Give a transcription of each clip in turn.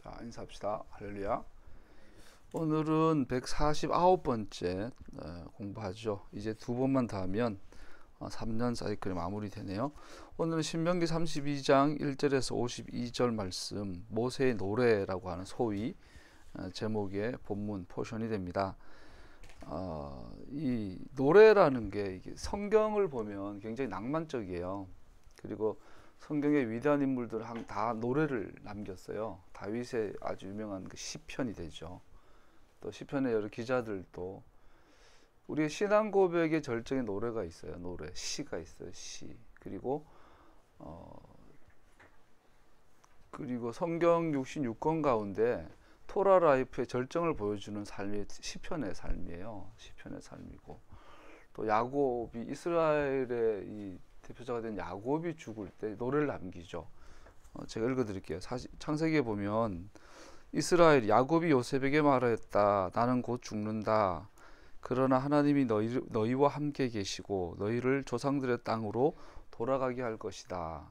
자, 인사합시다. 할렐루야. 오늘은 149번째 공부하죠. 이제 두 번만 더 하면 3년 사이클이 마무리되네요. 오늘은 신명기 32장 1절에서 52절 말씀, 모세의 노래라고 하는 소위 제목의 본문 포션이 됩니다. 이 노래라는 게 이게 성경을 보면 굉장히 낭만적이에요. 그리고 성경의 위대한 인물들 다 노래를 남겼어요. 다윗의 아주 유명한 그 시편이 되죠. 또 시편의 여러 기자들도 우리의 신앙 고백의 절정의 노래가 있어요. 노래, 시가 있어요. 시. 그리고 성경 66권 가운데 토라 라이프의 절정을 보여주는 삶이 시편의 삶이에요. 시편의 삶이고, 또 야곱이 이스라엘의 이 대표자가 된 야곱이 죽을 때 노래를 남기죠. 제가 읽어드릴게요. 창세기에 보면 이스라엘 야곱이 요셉에게 말하였다. 나는 곧 죽는다. 그러나 하나님이 너희와 함께 계시고 너희를 조상들의 땅으로 돌아가게 할 것이다.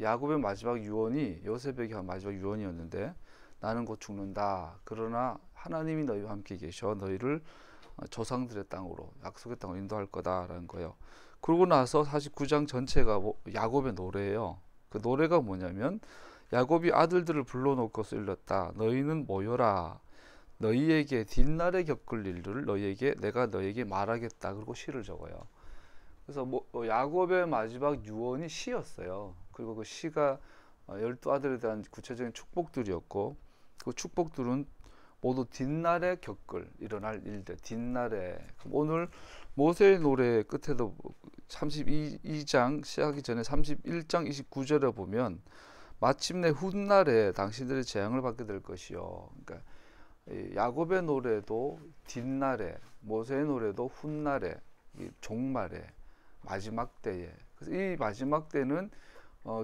야곱의 마지막 유언이 요셉에게 한 마지막 유언이었는데, 나는 곧 죽는다. 그러나 하나님이 너희와 함께 계셔 너희를 조상들의 땅으로, 약속의 땅으로 인도할 거다라는 거예요. 그러고 나서 49장 전체가 야곱의 노래예요. 그 노래가 뭐냐면, 야곱이 아들들을 불러놓고서 일렀다. 너희는 모여라. 너희에게 뒷날에 겪을 일들을 내가 너희에게 말하겠다. 그리고 시를 적어요. 그래서 야곱의 마지막 유언이 시였어요. 그리고 그 시가 12아들에 대한 구체적인 축복들이었고, 그 축복들은 모두 뒷날에 일어날 일들, 뒷날에. 오늘 모세의 노래 끝에도 32장 시작하기 전에 31장 29절에 보면, 마침내 훗날에 당신들의 재앙을 받게 될 것이요. 그러니까 야곱의 노래도 뒷날에, 모세의 노래도 훗날에, 종말에, 마지막 때에. 그래서 이 마지막 때는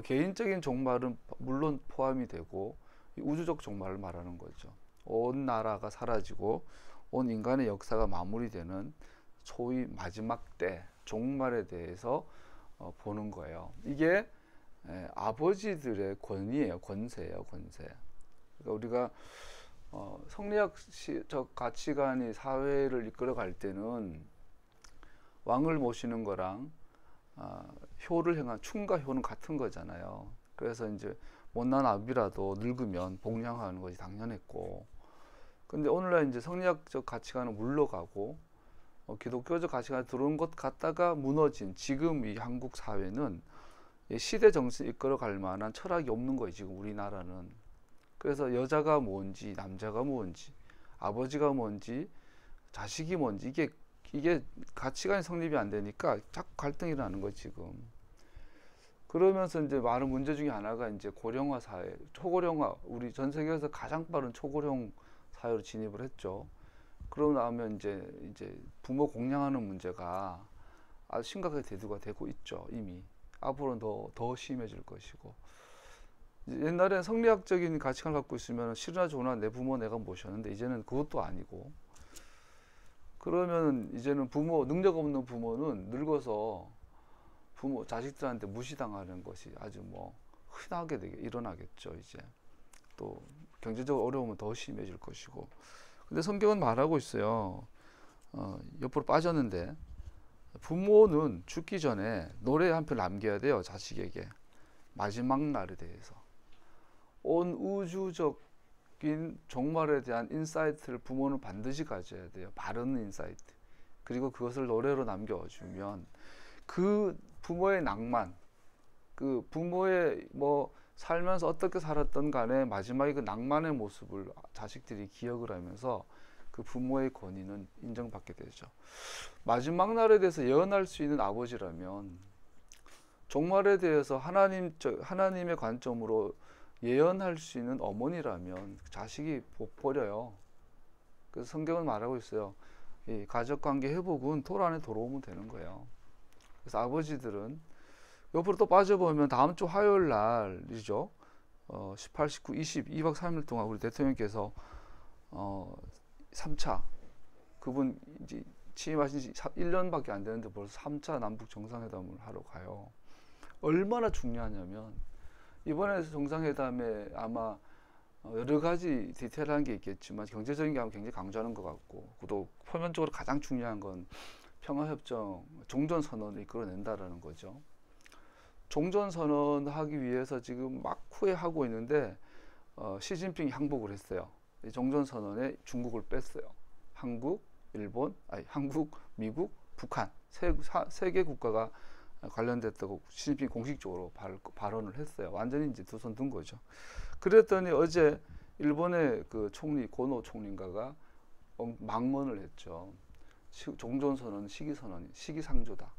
개인적인 종말은 물론 포함이 되고 우주적 종말을 말하는 거죠. 온 나라가 사라지고 온 인간의 역사가 마무리되는 소위 마지막 때, 종말에 대해서 보는 거예요. 이게 아버지들의 권위예요. 권세예요. 권세. 그러니까 우리가 성리학적 가치관이 사회를 이끌어갈 때는 왕을 모시는 거랑 효를 행한 충과 효는 같은 거잖아요. 그래서 이제 못난 아비라도 늙으면 복양하는 것이 당연했고, 근데 오늘날 이제 성리학적 가치관은 물러가고 기독교적 가치관이 들어온 것 같다가 무너진 지금 이 한국 사회는 시대 정신을 이끌어갈 만한 철학이 없는 거예요. 지금 우리나라는. 그래서 여자가 뭔지, 남자가 뭔지, 아버지가 뭔지, 자식이 뭔지, 이게 가치관이 성립이 안 되니까 자꾸 갈등이 일어나는 거예요, 지금. 그러면서 이제 많은 문제 중에 하나가 이제 고령화 사회, 초고령화, 우리 전 세계에서 가장 빠른 초고령 사회로 진입을 했죠. 그러고 나면 이제 부모 공양하는 문제가 아주 심각하게 대두가 되고 있죠, 이미. 앞으로는 더 심해질 것이고. 옛날에는 성리학적인 가치관을 갖고 있으면 싫으나 좋으나 내 부모 내가 모셨는데, 이제는 그것도 아니고, 그러면 이제는 능력 없는 부모는 늙어서 자식들한테 무시당하는 것이 아주 흔하게 일어나겠죠. 이제 또 경제적으로 어려우면 더 심해질 것이고. 근데 성경은 말하고 있어요. 옆으로 빠졌는데, 부모는 죽기 전에 노래 한 편 남겨야 돼요. 자식에게. 마지막 날에 대해서. 온 우주적인 종말에 대한 인사이트를 부모는 반드시 가져야 돼요. 바른 인사이트. 그리고 그것을 노래로 남겨주면 그 부모의 낭만, 그 부모의 살면서 어떻게 살았던 간에 마지막에 그 낭만의 모습을 자식들이 기억을 하면서 그 부모의 권위는 인정받게 되죠. 마지막 날에 대해서 예언할 수 있는 아버지라면, 종말에 대해서 하나님의 관점으로 예언할 수 있는 어머니라면 자식이 버려요. 그래서 성경은 말하고 있어요. 이 가족관계 회복은 돌 안에 돌아오면 되는 거예요. 그래서 아버지들은 옆으로 또 빠져보면 다음 주 화요일 날이죠. 18, 19, 20, 2박 3일 동안 우리 대통령께서 3차, 그분 이제 취임하신 지 1년밖에 안 되는데 벌써 3차 남북 정상회담을 하러 가요. 얼마나 중요하냐면, 이번에 정상회담에 아마 여러 가지 디테일한 게 있겠지만 경제적인 게 하면 굉장히 강조하는 것 같고, 또 표면적으로 가장 중요한 건 평화협정, 종전선언을 이끌어낸다라는 거죠. 종전선언 하기 위해서 지금 막 후회하고 있는데 시진핑이 항복을 했어요. 이 종전선언에 중국을 뺐어요. 한국, 일본, 한국, 미국, 북한 세 개 국가가 관련됐다고 시진핑이 공식적으로 발언을 했어요. 완전히 이제 두 손 든 거죠. 그랬더니 어제 일본의 그 총리 고노 총리인가가 망언을 했죠. 종전선언 시기상조다.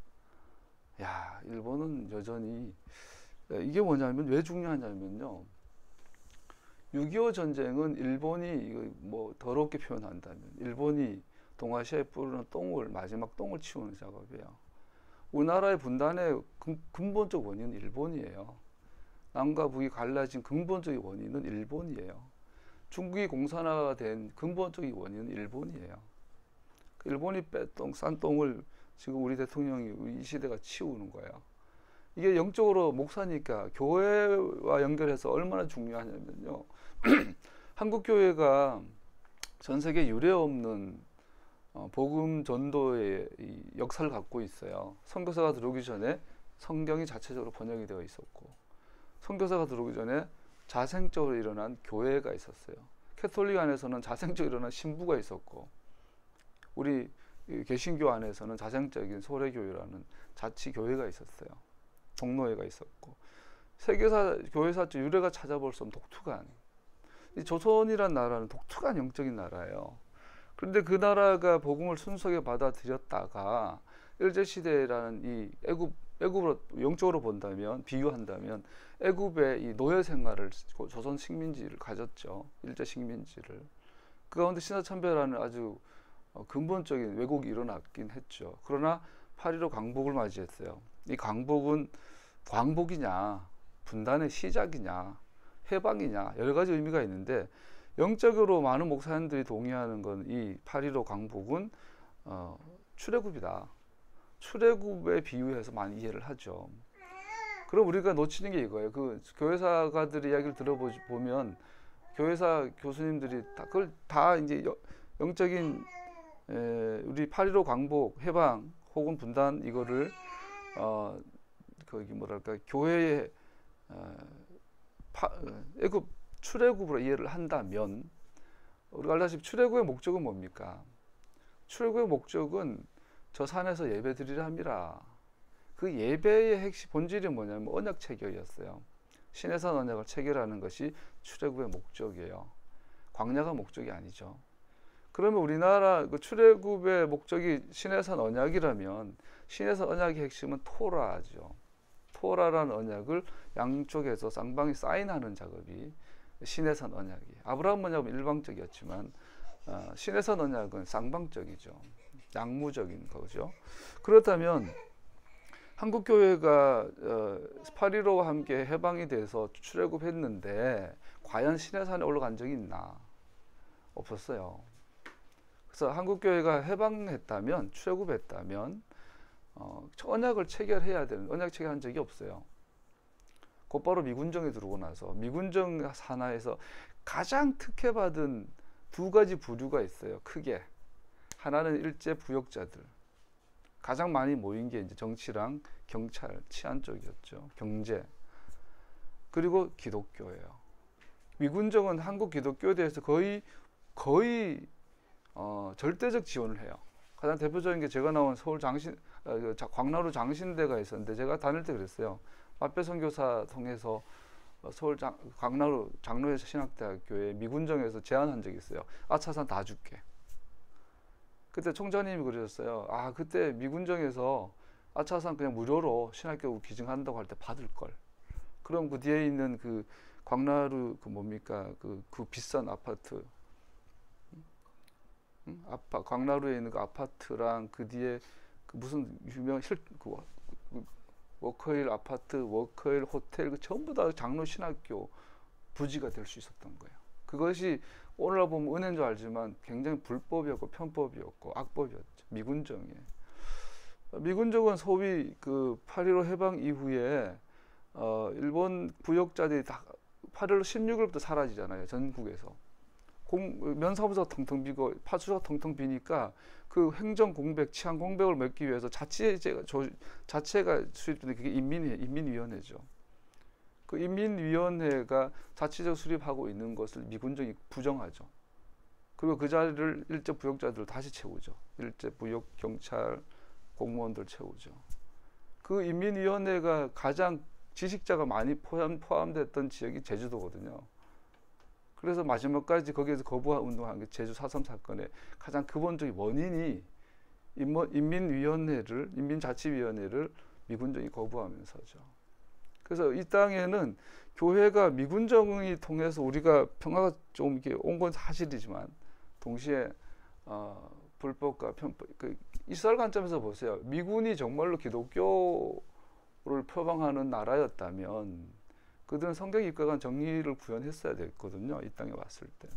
야, 일본은 여전히, 이게 뭐냐면 왜 중요하냐면요. 6.25 전쟁은 일본이 이거 뭐 더럽게 표현한다면 일본이 동아시아에 뿌리는 마지막 똥을 치우는 작업이에요. 우리나라의 분단의 근본적 원인은 일본이에요. 남과 북이 갈라진 근본적인 원인은 일본이에요. 중국이 공산화가 된 근본적인 원인은 일본이에요. 일본이 싼 똥을 지금 우리 대통령이 이 시대가 치우는 거예요. 이게 영적으로 목사니까 교회와 연결해서 얼마나 중요하냐면요. 한국 교회가 전 세계 유례 없는 복음 전도의 역사를 갖고 있어요. 선교사가 들어오기 전에 성경이 자체적으로 번역이 되어 있었고, 선교사가 들어오기 전에 자생적으로 일어난 교회가 있었어요. 캐톨릭 안에서는 자생적으로 일어난 신부가 있었고, 우리 개신교 안에서는 자생적인 소래교회라는 자치교회가 있었어요. 종로회가 있었고, 세계사 교회사적 유래가 찾아볼 수 없는 독특한, 이 조선이란 나라는 독특한 영적인 나라예요. 그런데 그 나라가 복음을 순수하게 받아들였다가 일제시대라는 이 애굽으로 영적으로 본다면, 비유한다면 애굽의 이 노예 생활을 조선 식민지를 가졌죠. 일제 식민지를. 그 가운데 신사참배라는 아주 근본적인 왜곡이 일어났긴 했죠. 그러나 8.15 광복을 맞이했어요. 이 광복은 광복이냐, 분단의 시작이냐, 해방이냐, 여러 가지 의미가 있는데, 영적으로 많은 목사님들이 동의하는 건 이 8.15 광복은 출애굽이다. 출애굽에 비유해서 많이 이해를 하죠. 그럼 우리가 놓치는 게 이거예요. 그 교회사가들의 이야기를 들어보면 교회사 교수님들이 그걸 다 이제 영적인 우리 8.15 광복, 해방 혹은 분단 이거를 거기 뭐랄까 교회의 애굽 출애굽으로 이해를 한다면, 우리가 알다시피 출애굽의 목적은 뭡니까? 출애굽의 목적은 저 산에서 예배 드리려 함이라. 그 예배의 핵심 본질이 뭐냐면 언약 체결이었어요. 시내산 언약을 체결하는 것이 출애굽의 목적이에요. 광야가 목적이 아니죠. 그러면 우리나라 그 출애굽의 목적이 시내산 언약이라면 시내산 언약의 핵심은 토라죠. 토라라는 언약을 양쪽에서 쌍방이 사인하는 작업이 시내산 언약이에요. 아브라함 언약은 일방적이었지만 시내산 언약은 쌍방적이죠. 양무적인 거죠. 그렇다면 한국교회가 8.15와 함께 해방이 돼서 출애굽했는데 과연 시내산에 올라간 적이 있나? 없었어요. 그래서 한국교회가 해방했다면, 출애굽했다면 언약을 체결해야 되는, 언약 체결한 적이 없어요. 곧바로 미군정에 들어오고 나서 미군정 산하에서 가장 특혜받은 두 가지 부류가 있어요. 크게. 하나는 일제 부역자들. 가장 많이 모인 게 이제 정치랑 경찰, 치안 쪽이었죠. 경제. 그리고 기독교예요. 미군정은 한국 기독교에 대해서 거의 절대적 지원을 해요. 가장 대표적인 게 제가 나온 서울 광나루 장신대가 있었는데, 제가 다닐 때 그랬어요. 마페 선교사 통해서 서울 광나루 장로회 신학대학교에 미군정에서 제안한 적이 있어요. 아차산 다 줄게. 그때 총장님이 그러셨어요. 아, 그때 미군정에서 아차산 그냥 무료로 신학교 기증한다고 할 때 받을 걸. 그럼 그 뒤에 있는 그 광나루 그 비싼 아파트, 광나루에 있는 그 아파트랑 그 뒤에 그 무슨 유명 워커힐 아파트, 워커힐 호텔, 전부 다 장로 신학교 부지가 될 수 있었던 거예요. 그것이 오늘날 보면 은혜인 줄 알지만 굉장히 불법이었고 편법이었고 악법이었죠. 미군정에. 미군정은 소위 그 8.15 해방 이후에 일본 부역자들이 다 8월 16일부터 사라지잖아요. 전국에서. 면사무소가 텅텅 비고 파출소가 텅텅 비니까 그 행정 공백, 치안 공백을 막기 위해서 자체가 수립된 그게 인민위원회죠. 그 인민위원회가 자체적 수립하고 있는 것을 미군정이 부정하죠. 그리고 그 자리를 일제 부역자들을 다시 채우죠. 일제 부역 경찰 공무원들 채우죠. 그 인민위원회가 가장 지식자가 많이 포함됐던 지역이 제주도거든요. 그래서 마지막까지 거기에서 거부한 운동한 게 제주 4.3 사건의 가장 근본적인 원인이 인민자치위원회를 미군정이 거부하면서죠. 그래서 이 땅에는 교회가 미군정이 통해서 우리가 평화가 좀 이렇게 온 건 사실이지만 동시에 불법과 편법, 이스라엘 관점에서 보세요. 미군이 정말로 기독교를 표방하는 나라였다면 그들은 성경 입각한 정의를 구현했어야 됐거든요. 이 땅에 왔을 때.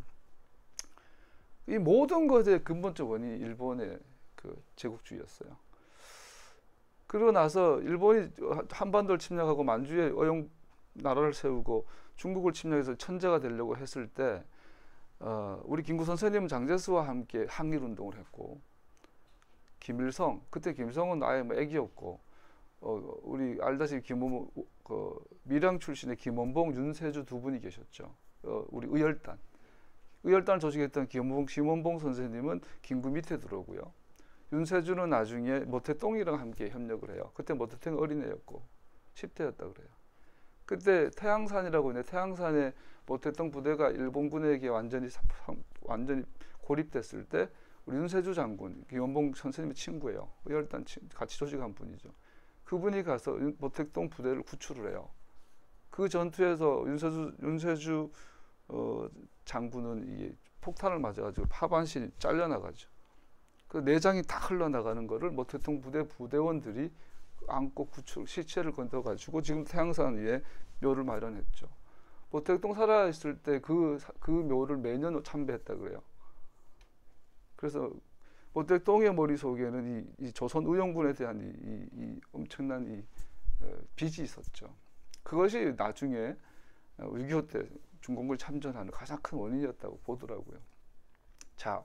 이 모든 것의 근본적 원인이 일본의 그 제국주의였어요. 그러고 나서 일본이 한반도를 침략하고 만주에 어용 나라를 세우고 중국을 침략해서 천재가 되려고 했을 때 우리 김구 선생님은 장제스와 함께 항일운동을 했고 김일성, 그때 김일성은 아예 뭐 애기였고 우리 알다시피 밀양 출신의 김원봉, 윤세주 두 분이 계셨죠. 우리 의열단을 조직했던 김원봉 선생님은 김구 밑에 들어오고요. 윤세주는 나중에 모태똥이랑 함께 협력을 해요. 그때 모태똥이 어린애였고 10대였다 그래요. 그때 태양산이라고 있는데 태양산에 모태똥 부대가 일본군에게 완전히 고립됐을 때 우리 윤세주 장군, 김원봉 선생님의 친구예요. 의열단 같이 조직한 분이죠. 그분이 가서 모택동 부대를 구출을 해요. 그 전투에서 윤세주 장군은 이게 폭탄을 맞아가지고 하반신이 잘려나가죠. 그 내장이 다 흘러나가는 거를 모택동 부대원들이 안고 시체를 건져가지고 지금 태양산 위에 묘를 마련했죠. 모택동 살아있을 때 그 묘를 매년 참배했다 그래요. 그래서 모택동의 머릿속에는 이 조선 의용군에 대한 이 엄청난 빚이 있었죠. 그것이 나중에 6.25 때 중공군이 참전하는 가장 큰 원인이었다고 보더라고요. 자,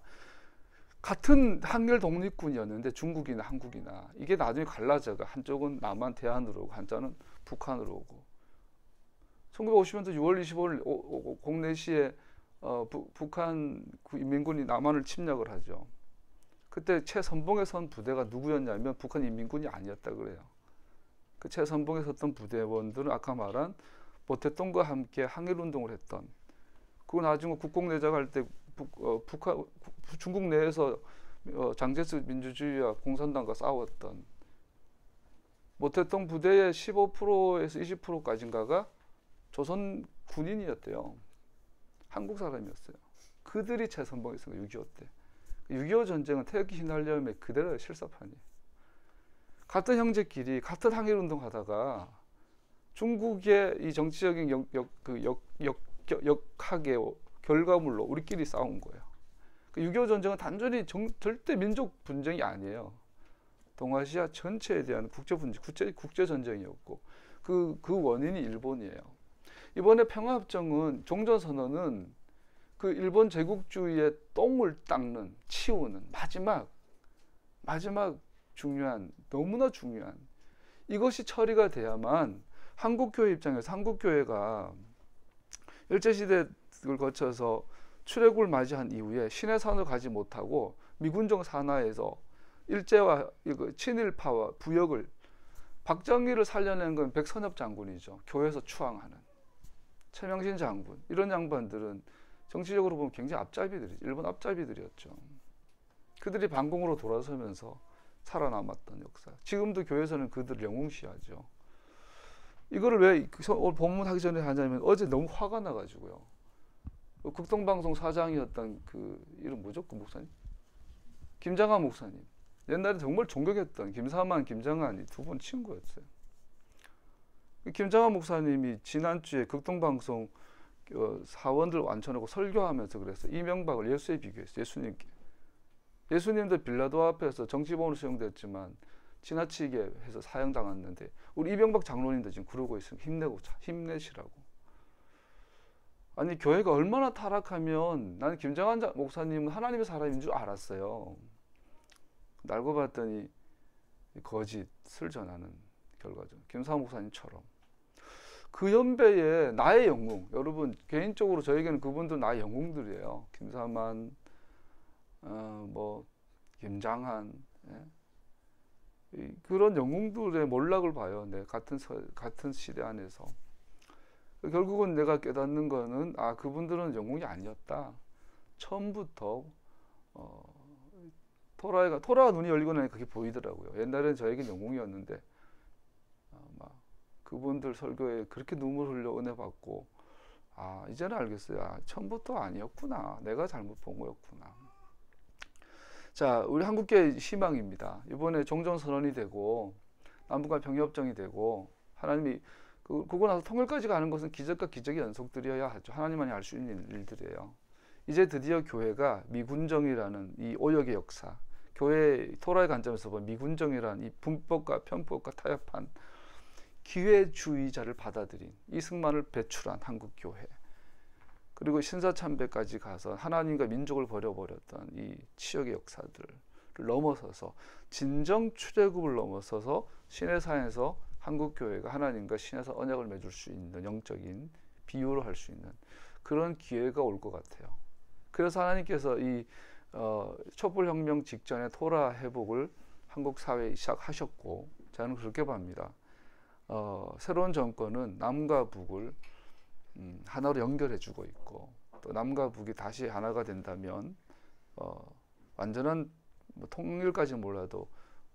같은 한일 독립군이었는데 중국이나 한국이나 이게 나중에 갈라져가 한쪽은 남한 대한으로 오고 한쪽은 북한으로 오고 1950년도 6월 25일 공내시에 북한 인민군이 남한을 침략을 하죠. 그때 최선봉에 선 부대가 누구였냐면 북한 인민군이 아니었다 그래요. 그 최선봉에 섰던 부대원들은 아까 말한 모택동과 함께 항일운동을 했던 그리고 나중에 국공내작할 때 중국 내에서 장제스 민주주의와 공산당과 싸웠던 모택동 부대의 15%에서 20%까지인가가 조선 군인이었대요. 한국 사람이었어요. 그들이 최선봉했어요. 6.25 때. 6.25 전쟁은 태극기 휘날려움의 그대로 실사판이에요. 같은 형제끼리 같은 항일운동 하다가 중국의 이 정치적인 역학의 결과물로 우리끼리 싸운 거예요. 6.25 전쟁은 단순히 절대 민족 분쟁이 아니에요. 동아시아 전체에 대한 국제 전쟁이었고 그 원인이 일본이에요. 이번에 평화협정은 종전선언은 그 일본 제국주의의 똥을 닦는 치우는 마지막 중요한 너무나 중요한 이것이 처리가 돼야만 한국교회 입장에서 한국교회가 일제시대를 거쳐서 출애굽을 맞이한 이후에 신해산으로 가지 못하고 미군정 산하에서 일제와 친일파와 부역을 박정희를 살려낸 건 백선엽 장군이죠. 교회에서 추앙하는 최명신 장군 이런 양반들은 정치적으로 보면 굉장히 일본 앞잡이들이었죠. 그들이 반공으로 돌아서면서 살아남았던 역사. 지금도 교회에서는 그들을 영웅시하죠. 이거를 왜 본문하기 전에 하냐면 어제 너무 화가 나가지고요. 극동방송 사장이었던 그 이름 뭐죠? 그 목사님? 김장한 목사님. 옛날에 정말 존경했던 김사만, 김장한 이 두 분 친구였어요. 김장한 목사님이 지난주에 극동방송 사원들 완천하고 설교하면서 그랬어요. 이명박을 예수에 비교했어요. 예수님께. 예수님도 빌라도 앞에서 정치범으로 수용됐지만 지나치게 해서 사형당했는데 우리 이명박 장로님도 지금 그러고 있으면 힘내시라고. 아니 교회가 얼마나 타락하면 나는 김정한 목사님은 하나님의 사람인 줄 알았어요. 알고 봤더니 거짓을 전하는 결과죠. 김사환 목사님처럼. 그 연배에 나의 영웅, 여러분 개인적으로 저에게는 그분들 나의 영웅들이에요. 김사만, 뭐 김장한, 그런 영웅들의 몰락을 봐요. 네, 같은 시대 안에서. 결국은 내가 깨닫는 거는 그분들은 영웅이 아니었다. 처음부터 토라가 눈이 열리고 나니 그게 보이더라고요. 옛날에는 저에겐 영웅이었는데 그분들 설교에 그렇게 눈물 흘려 은혜 받고 이제는 알겠어요. 처음부터 아니었구나. 내가 잘못 본 거였구나. 자, 우리 한국교회 희망입니다. 이번에 종전선언이 되고 남북한 평화협정이 되고 하나님이 그거 나서 통일까지 가는 것은 기적과 기적의 연속들이어야 하죠. 하나님만이 할 수 있는 일들이에요. 이제 드디어 교회가 미군정이라는 이 오역의 역사, 교회 토라의 관점에서 보면 미군정이라는 이 분법과 편법과 타협한 기회주의자를 받아들인 이승만을 배출한 한국교회, 그리고 신사참배까지 가서 하나님과 민족을 버려버렸던 이 치욕의 역사들을 넘어서서 진정 출애굽을 넘어서서 신해산에서 한국교회가 하나님과 신에서 언약을 맺을 수 있는 영적인 비유를 할 수 있는 그런 기회가 올 것 같아요. 그래서 하나님께서 이 촛불혁명 직전에 토라 회복을 한국 사회에 시작하셨고, 저는 그렇게 봅니다. 새로운 정권은 남과 북을 하나로 연결해주고 있고, 또 남과 북이 다시 하나가 된다면 완전한 통일까지는 몰라도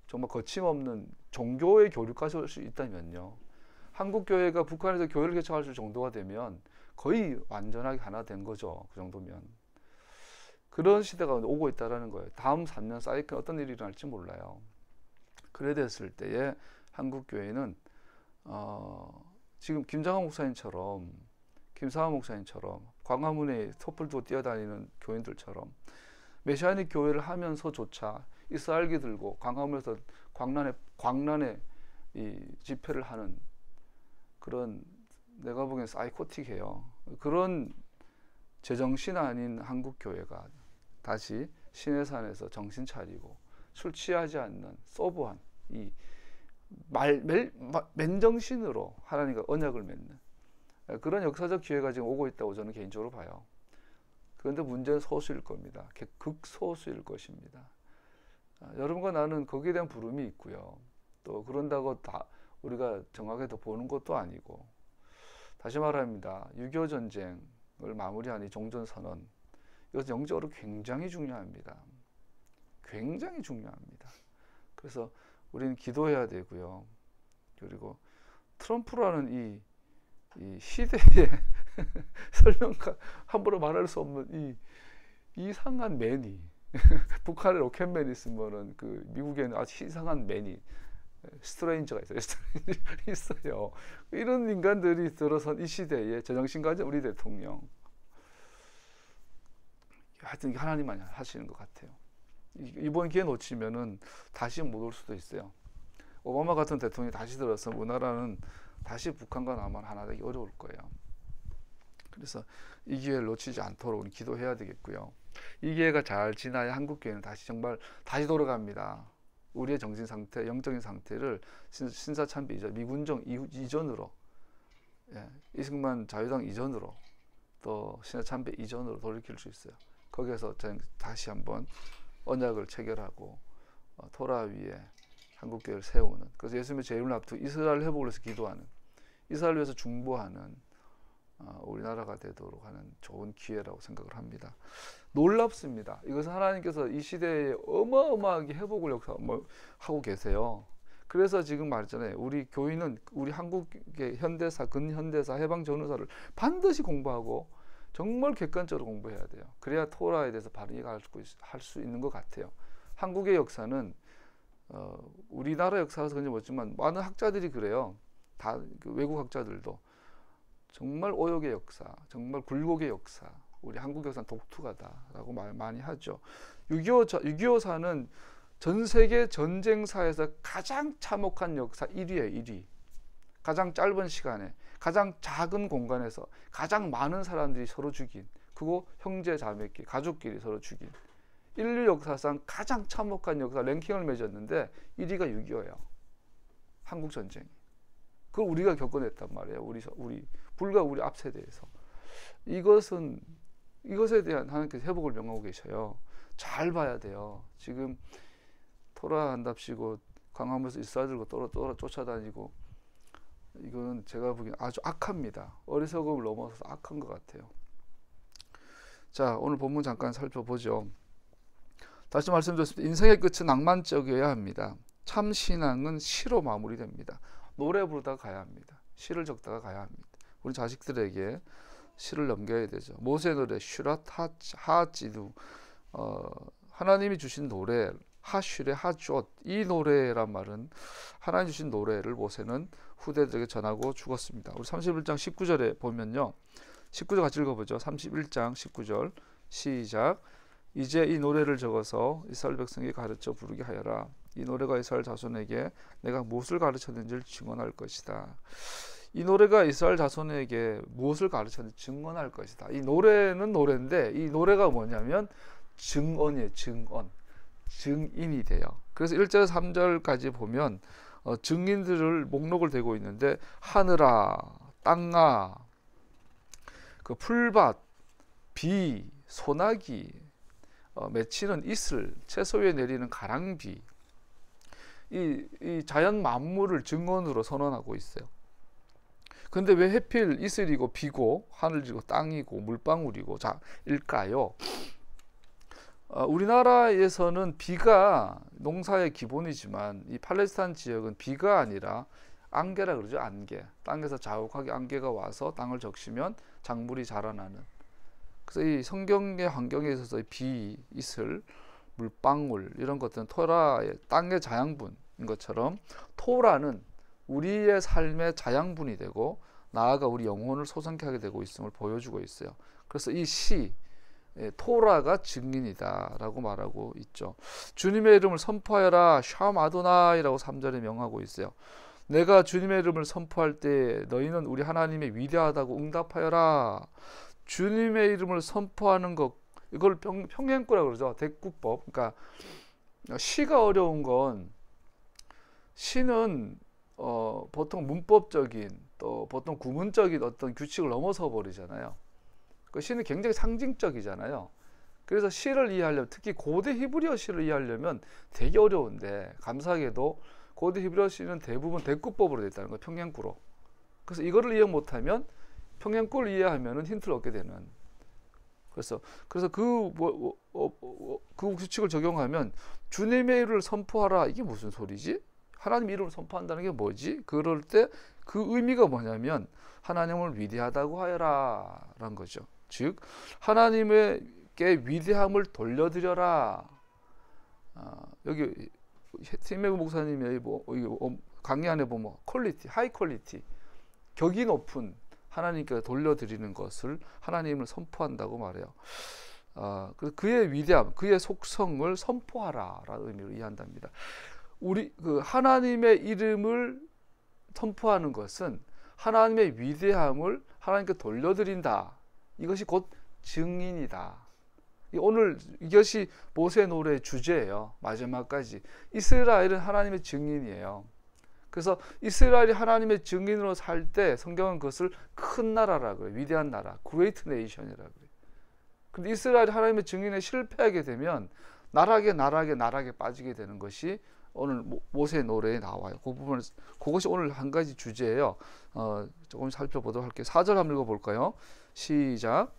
정말 거침없는 종교의 교류까지 올 수 있다면요, 한국교회가 북한에서 교회를 개척할 수 있을 정도가 되면 거의 완전하게 하나 된 거죠. 그 정도면. 그런 시대가 오고 있다는 거예요. 다음 3년 사이클 어떤 일이 일어날지 몰라요. 그래 됐을 때에 한국교회는 지금 김장한 목사님처럼, 김사환 목사님처럼, 광화문에 촛불 두고 뛰어다니는 교인들처럼 메시아닉 교회를 하면서조차 이스라엘기 들고 광화문에서 광란에 이 집회를 하는 그런, 내가 보기엔 사이코틱해요. 그런 제정신 아닌 한국교회가 다시 신해산에서 정신 차리고 술 취하지 않는 소부한 이 맨정신으로 하나님과 언약을 맺는 그런 역사적 기회가 지금 오고 있다고 저는 개인적으로 봐요. 그런데 문제는 소수일 겁니다. 극소수일 것입니다. 여러분과 나는 거기에 대한 부름이 있고요. 또 그런다고 다 우리가 정확하게 보는 것도 아니고, 다시 말합니다. 6.25 전쟁을 마무리한 이 종전선언, 이것은 영적으로 굉장히 중요합니다. 굉장히 중요합니다. 그래서 우리는 기도해야 되고요. 그리고 트럼프라는 이 시대의 설명과 함부로 말할 수 없는 이 이상한 맨이 북한에 로켓맨이 있으면은 그 미국에는 아주 이상한 맨이 스트레인저가 있어요. 이런 인간들이 들어선 이 시대에 제정신 가진 우리 대통령, 하여튼 하나님만이 하시는 것 같아요. 이번 기회 놓치면은 다시 못 올 수도 있어요. 오바마 같은 대통령이 다시 들어서면 우리나라는 다시 북한과 남한 하나 되기 어려울 거예요. 그래서 이 기회를 놓치지 않도록 우리 기도해야 되겠고요. 이 기회가 잘 지나야 한국교회는 다시 정말 다시 돌아갑니다. 우리의 정신 상태, 영적인 상태를 신사참배 이전, 미군정 이전으로, 이승만 자유당 이전으로, 또 신사참배 이전으로 돌이킬 수 있어요. 거기에서 다시 한번 언약을 체결하고 토라 위에 한국교회를 세우는, 그래서 예수님의 재림을 앞두고 이스라엘 회복을 위해서 기도하는, 이스라엘 위해서 중보하는 우리나라가 되도록 하는 좋은 기회라고 생각을 합니다. 놀랍습니다. 이것은 하나님께서 이 시대에 어마어마하게 회복을 하고 계세요. 그래서 지금 말했잖아요. 우리 교인은 우리 한국의 현대사, 근현대사, 해방 전후사를 반드시 공부하고 정말 객관적으로 공부해야 돼요. 그래야 토라에 대해서 바른 이해가 할 수 있는 것 같아요. 한국의 역사는 우리나라 역사라서 그런지 모르지만 많은 학자들이 그래요. 다 외국 학자들도 정말 오역의 역사, 정말 굴곡의 역사, 우리 한국 역사는 독특하다라고 말 많이 하죠. 6.25사는 전 세계 전쟁사에서 가장 참혹한 역사 1위예요. 1위. 가장 짧은 시간에 가장 작은 공간에서 가장 많은 사람들이 서로 죽인, 그거 형제 자매끼리 가족끼리 서로 죽인 인류 역사상 가장 참혹한 역사 랭킹을 맺었는데 1위가 6.25예요. 한국 전쟁이. 그걸 우리가 겪어냈단 말이에요. 우리 앞 세대에서. 이것에 대한 하나님께서 회복을 명하고 계셔요. 잘 봐야 돼요. 지금 토라한답시고 광화문에서 이스라엘 들고 쫓아다니고, 이건 제가 보기엔 아주 악합니다. 어리석음을 넘어서서 악한 것 같아요. 자, 오늘 본문 잠깐 살펴보죠. 다시 말씀드렸습니다. 인생의 끝은 낭만적이어야 합니다. 참 신앙은 시로 마무리됩니다. 노래 부르다가 가야 합니다. 시를 적다가 가야 합니다. 우리 자식들에게 시를 넘겨야 되죠. 모세 노래 슈랏 하찌두, 하나님이 주신 노래 하슈레 하쭇, 이 노래란 말은 하나님 주신 노래를 모세는 후대들에게 전하고 죽었습니다. 우리 31장 19절에 보면요, 19절 같이 읽어보죠. 31장 19절 시작. 이제 이 노래를 적어서 이스라엘 백성에게 가르쳐 부르게 하여라. 이 노래가 이스라엘 자손에게 내가 무엇을 가르쳤는지를 증언할 것이다. 이 노래가 이스라엘 자손에게 무엇을 가르쳤는지 증언할 것이다. 이 노래는 노래인데 이 노래가 뭐냐면 증언이에요. 증인이 돼요. 그래서 1절 3절까지 보면 증인들을 목록을 대고 있는데, 하늘아, 땅아, 그 풀밭, 비, 소나기, 맺히는 이슬, 채소 위에 내리는 가랑비, 이 자연 만물을 증언으로 선언하고 있어요. 근데 왜 하필 이슬이고 비고 하늘이고 땅이고 물방울이고 일까요? 우리나라에서는 비가 농사의 기본이지만 이 팔레스타인 지역은 비가 아니라 안개라 그러죠. 안개. 땅에서 자욱하게 안개가 와서 땅을 적시면 작물이 자라나는. 그래서 이 성경의 환경에 있어서 비, 이슬, 물방울 이런 것들은 토라의 땅의 자양분인 것처럼 토라는 우리의 삶의 자양분이 되고 나아가 우리 영혼을 소성케 하게 되고 있음을 보여주고 있어요. 그래서 이 시 토라가 증인이다 라고 말하고 있죠. 주님의 이름을 선포하여라 샴 아도나이라고 3절에 명하고 있어요. 내가 주님의 이름을 선포할 때 너희는 우리 하나님의 위대하다고 응답하여라. 주님의 이름을 선포하는 것, 이걸 평행구라고 그러죠. 대구법. 그러니까 시가 어려운 건, 시는 보통 문법적인 또 보통 구문적인 어떤 규칙을 넘어서 버리잖아요. 그 시는 굉장히 상징적이잖아요. 그래서 시를 이해하려면, 특히 고대 히브리어 시를 이해하려면 되게 어려운데, 감사하게도 고대 히브리어 시는 대부분 대구법으로 되어 있다는 거예요. 평행구로. 그래서 이거를 이해 못하면 평행구를 이해하면 힌트를 얻게 되는. 그래서 그 규칙을 적용하면 주님의 이름을 선포하라, 이게 무슨 소리지? 하나님 이름을 선포한다는 게 뭐지? 그럴 때 그 의미가 뭐냐면 하나님을 위대하다고 하여라 라는 거죠. 즉 하나님께 위대함을 돌려드려라. 여기 팀메그 목사님의 강의 안에 보면 퀄리티, 하이 퀄리티, 격이 높은 하나님께 돌려드리는 것을 하나님을 선포한다고 말해요. 그의 위대함, 그의 속성을 선포하라라는 의미로 이해한답니다. 우리 하나님의 이름을 선포하는 것은 하나님의 위대함을 하나님께 돌려드린다. 이것이 곧 증인이다. 오늘 이것이 모세 노래의 주제예요. 마지막까지 이스라엘은 하나님의 증인이에요. 그래서 이스라엘이 하나님의 증인으로 살 때 성경은 그것을 큰 나라라고 그래요. 위대한 나라, Great Nation이라고 그래요. 근데 이스라엘이 하나님의 증인에 실패하게 되면 나락에 빠지게 되는 것이 오늘 모세 노래에 나와요. 그 부분, 그것이 오늘 한 가지 주제예요. 조금 살펴보도록 할게요. 4절 한번 읽어볼까요? 시작.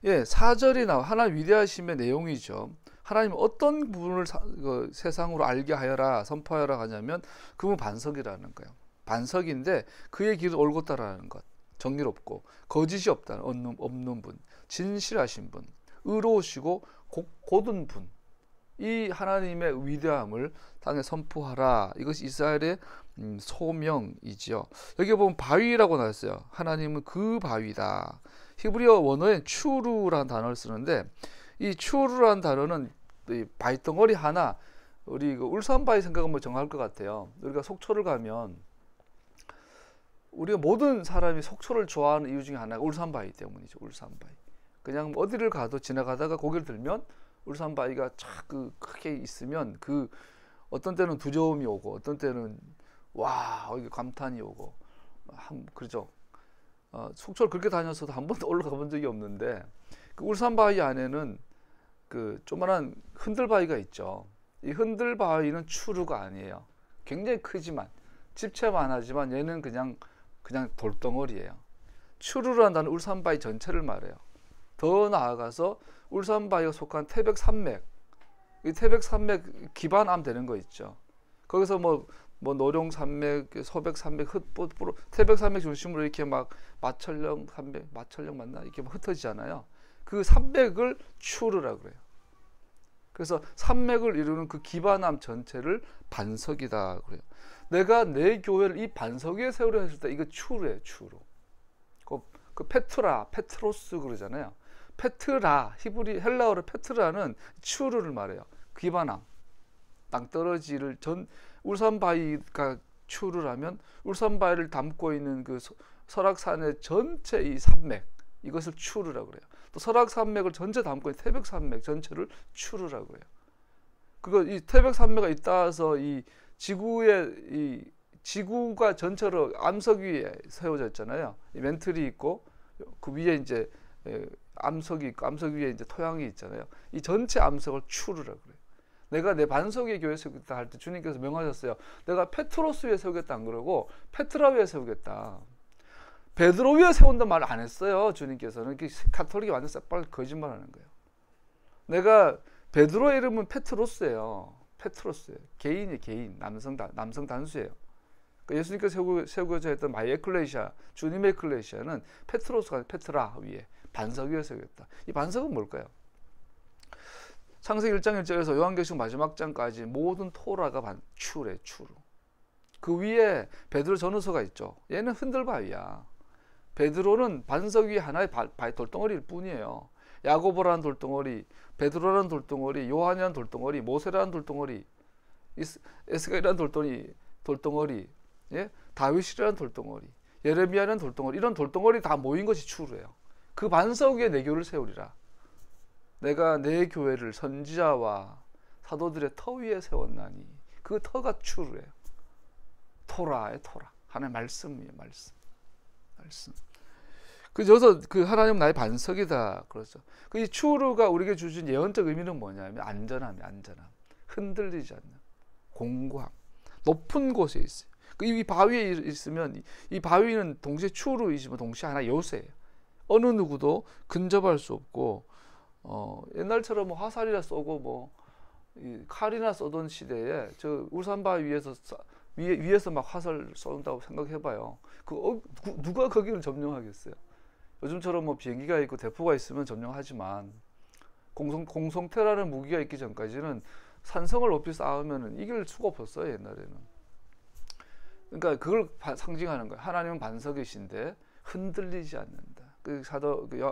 예, 4절이 나와. 하나님 위대하심의 내용이죠. 하나님 어떤 부분을 세상으로 알게 하여라, 선포하여라 하냐면 그분 반석이라는 거예요. 반석인데 그의 길을 옳고따라하는 것, 정의롭고 거짓이 없는 분, 진실하신 분, 의로우시고 곧은 분, 이 하나님의 위대함을 땅에 선포하라. 이것이 이스라엘의 소명이지요. 여기 보면 바위라고 나왔어요. 하나님은 그 바위다. 히브리어 원어에 추루라는 단어를 쓰는데 이 추루라는 단어는 이 바위 덩어리 하나, 우리 그 울산바위 생각하면 정할 것 같아요. 우리가 속초를 가면 우리가 모든 사람이 속초를 좋아하는 이유 중에 하나가 울산바위 때문이죠. 울산바위. 그냥 어디를 가도 지나가다가 고개를 들면 울산바위가 쫙 그 크게 있으면 그 어떤 때는 두려움이 오고 어떤 때는 와 이게 감탄이 오고 그러죠. 속초를 그렇게 다녔어도 한 번도 올라가 본 적이 없는데 그 울산바위 안에는 그 조그만한 흔들바위가 있죠. 이 흔들바위는 추루가 아니에요. 굉장히 크지만 집채만 하지만 얘는 그냥 돌덩어리예요. 추루라는 단어는 울산바위 전체를 말해요. 더 나아가서 울산바위가 속한 태백산맥, 이 태백산맥 기반암 되는 거 있죠. 거기서 뭐 노룡산맥, 소백산맥, 태백산맥 중심으로 이렇게 막 마천령 맞나 이렇게 막 흩어지잖아요. 그 산맥을 추루라 그래요. 그래서 산맥을 이루는 그 기반암 전체를 반석이다 그래요. 내가 내 교회를 이 반석 위에 세우려 했을 때 이거 추루예요, 추루. 그 페트로스 그러잖아요. 페트라, 히브리 헬라어로 페트라는 추루를 말해요. 기반암, 땅떨어지를 울산바위가 추루라면 울산바위를 담고 있는 그 설악산의 전체 이 산맥, 이것을 추루라고 그래요. 또 설악산맥을 전체 담고 있는 태백산맥 전체를 추루라고 그래요. 이 태백산맥이 있다서 이 지구가 전체로 암석 위에 세워져 있잖아요. 이 멘틀이 있고 그 위에 이제 암석이 있고 암석 위에 이제 토양이 있잖아요. 이 전체 암석을 추루라고 그래요. 내가 내 반석 위에 교회 세우겠다 할 때 주님께서 명하셨어요. 내가 페트로스 위에 세우겠다 안 그러고 페트라 위에 세우겠다. 베드로 위에 세운다 말 안 했어요. 주님께서는 카톨릭이 완전 새빨 거짓말하는 거예요. 내가 베드로의 이름은 페트로스예요. 페트로스예요. 개인이 개인, 남성 단수예요. 예수님께서 세우고자 했던 마이 에클레시아, 주님의 에클레시아는 페트로스가 페트라 위에 반석 위에 세우겠다. 이 반석은 뭘까요? 창세기 1장 1절에서 요한계시록 마지막 장까지 모든 토라가 추래, 추루. 그 위에 베드로 전후서가 있죠. 얘는 흔들바위야. 베드로는 반석 위에 하나의 돌덩어리일 뿐이에요. 야고보라는 돌덩어리, 베드로라는 돌덩어리, 요한이라는 돌덩어리, 모세라는 돌덩어리, 에스겔이라는 돌덩어리, 예? 다윗이라는 돌덩어리, 예레미야라는 돌덩어리, 이런 돌덩어리 다 모인 것이 추루예요. 그 반석 위에 내 교회를 세우리라. 내가 내 교회를 선지자와 사도들의 터 위에 세웠나니 그 터가 추루예요. 토라의 토라. 하나님의 말씀이에요. 말씀. 그래서 그 하나님 나의 반석이다 그렇죠. 이 추루가 우리에게 주신 예언적 의미는 뭐냐면 안전함. 흔들리지 않는 공고함. 높은 곳에 있어요. 이 바위에 있으면 이 바위는 동시에 추루이지만 동시에 하나 요새예요. 어느 누구도 근접할 수 없고 옛날처럼 화살이나 쏘고 칼이나 쏘던 시대에 저 울산바위 위에서 막 화살 쏜다고 생각해봐요. 누가 거기를 점령하겠어요? 요즘처럼 비행기가 있고 대포가 있으면 점령하지만 공성태라는 무기가 있기 전까지는 산성을 높이 쌓으면 이길 수가 없었어요, 옛날에는. 그러니까 그걸 상징하는 거예요. 하나님은 반석이신데 흔들리지 않는다.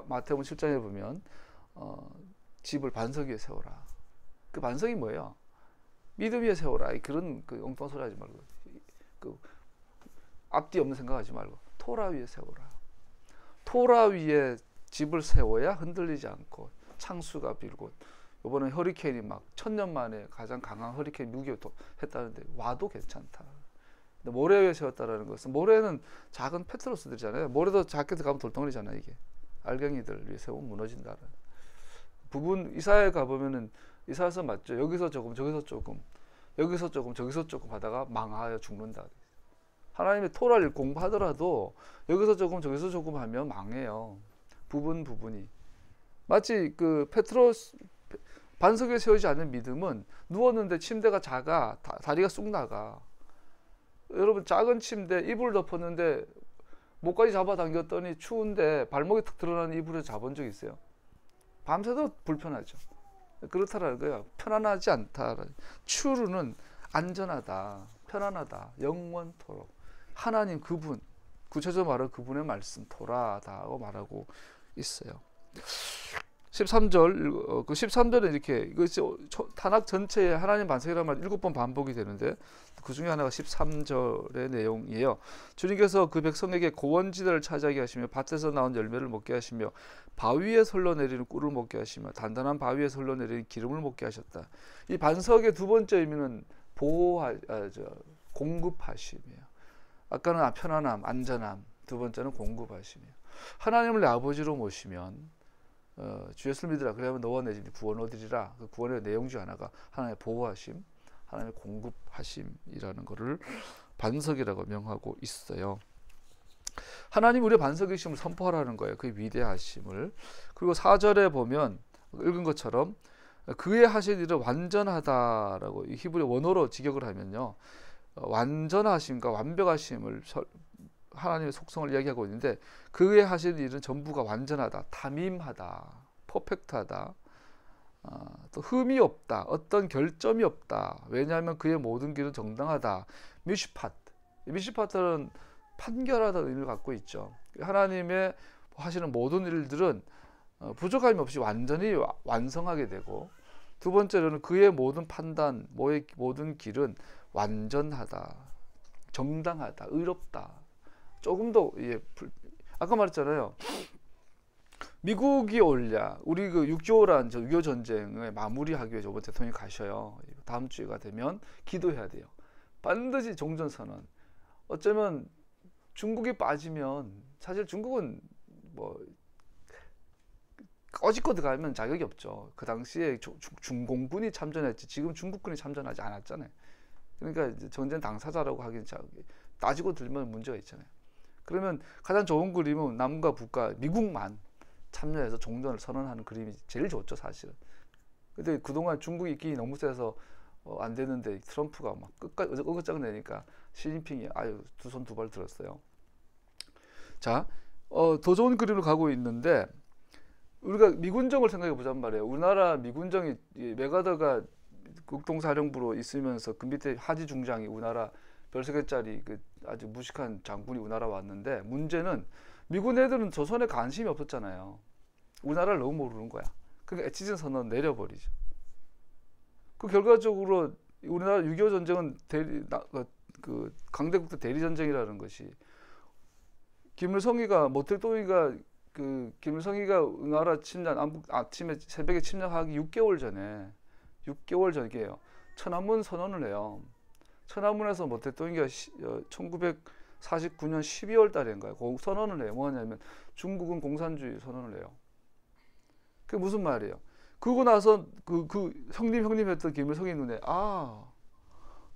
마태복음 7장에 보면 집을 반석 위에 세워라. 그 반석이 뭐예요? 믿음 위에 세워라. 그런 엉뚱한 소리 하지 말고 앞뒤 없는 생각하지 말고 토라 위에 세워라. 토라 위에 집을 세워야 흔들리지 않고 창수가 빌고 이번에 허리케인이 막 1000년 만에 가장 강한 허리케인 무기를 했다는데 와도 괜찮다. 근데 모래 위에 세웠다는 것은 모래는 작은 페트로스들이잖아요. 모래도 작게 들어가면 돌덩어리잖아요. 이게 알갱이들 위에 세우면 무너진다는 부분. 이사야에 가보면은 이사야서 맞죠. 여기서 조금 저기서 조금 여기서 조금 저기서 조금 하다가 망하여 죽는다. 하나님의 토라를 공부하더라도 여기서 조금 저기서 조금 하면 망해요. 부분이 마치 그 페트로스 반석에 세우지 않는 믿음은 누웠는데 침대가 작아 다리가 쑥 나가. 여러분 작은 침대 이불을 덮었는데 목까지 잡아당겼더니 추운데 발목이 탁 드러나는 이불을 잡은 적 있어요? 밤새도 불편하죠. 그렇다라는 거예요. 편안하지 않다. 추루는 안전하다, 편안하다, 영원토록. 하나님 그분, 구체적으로 말하면 그분의 말씀 토라다고 말하고 있어요. 13절 그 13절에 이렇게 이것이 타낙 전체에 하나님 반석이라는 말 7번 반복이 되는데 그 중에 하나가 13절의 내용이에요. 주님께서 그 백성에게 고원지대를 차지하게 하시며 밭에서 나온 열매를 먹게 하시며 바위에 설러 내리는 꿀을 먹게 하시며 단단한 바위에 설러 내리는 기름을 먹게 하셨다. 이 반석의 두 번째 의미는 공급하심이에요. 아까는 편안함, 안전함, 두 번째는 공급하심이에요. 하나님을 내 아버지로 모시면 주 예수를 믿으라 그러면 너와 내 집이 구원 얻으리라. 그 구원의 내용 중 하나가 하나님의 보호하심, 하나님의 공급하심이라는 것을 반석이라고 명하고 있어요. 하나님 우리의 반석이심을 선포하라는 거예요. 그 위대하심을. 그리고 4절에 보면 읽은 것처럼 그의 하신 일은 완전하다라고 히브리 원어로 직역을 하면요, 완전하심과 완벽하심을 하나님의 속성을 이야기하고 있는데, 그의 하신 일은 전부가 완전하다, 담임하다, 퍼펙트하다, 또 흠이 없다, 어떤 결점이 없다. 왜냐하면 그의 모든 길은 정당하다. 미시파트는 판결하다는 의미를 갖고 있죠. 하나님의 하시는 모든 일들은 부족함이 없이 완전히 완성하게 되고, 두 번째로는 그의 모든 판단, 모든 길은 완전하다, 정당하다, 의롭다. 조금도 아까 말했잖아요. 미국이 올랴 우리 그 6.25 전쟁을 마무리하기 위해 저번 대통령이 가셔요. 다음 주가 되면 기도해야 돼요. 반드시 종전선언. 어쩌면 중국이 빠지면, 사실 중국은 뭐 꺼지고 들어가면 자격이 없죠. 그 당시에 중공군이 참전했지 지금 중국군이 참전하지 않았잖아요. 그러니까 이제 전쟁 당사자라고 하긴 따지고 들면 문제가 있잖아요. 그러면 가장 좋은 그림은 남과 북과 미국만 참여해서 종전을 선언하는 그림이 제일 좋죠, 사실은. 근데 그동안 중국이 입김이 너무 세서 안 되는데 트럼프가 막 끝까지 어긋장을 내니까 시진핑이 두 손 두 발 들었어요. 자, 더 좋은 그림을 가고 있는데, 우리가 미군정을 생각해 보자는 말이에요. 우리나라 미군정이 메가더가 국동사령부로 있으면서 그 밑에 하지 중장이 우리나라 별세개짜리 그 아주 무식한 장군이 우리나라 왔는데, 문제는 미군 애들은 조선에 관심이 없었잖아요. 우리나라를 너무 모르는 거야. 그러니까 에치즌 선언 내려버리죠. 그 결과적으로 우리나라 6.25 전쟁은 강대국도 대리전쟁이라는 것이, 김일성이가 김일성이가 우리나라 침략, 아침에 새벽에 침략하기 6개월 전이에요. 천안문 선언을 해요. 천안문에서 대통령이 1949년 12월 달인가요? 선언을 해요. 뭐냐면 중국은 공산주의 선언을 해요. 그게 무슨 말이에요? 그러고 나서 그 형님 했던 김일성의 눈에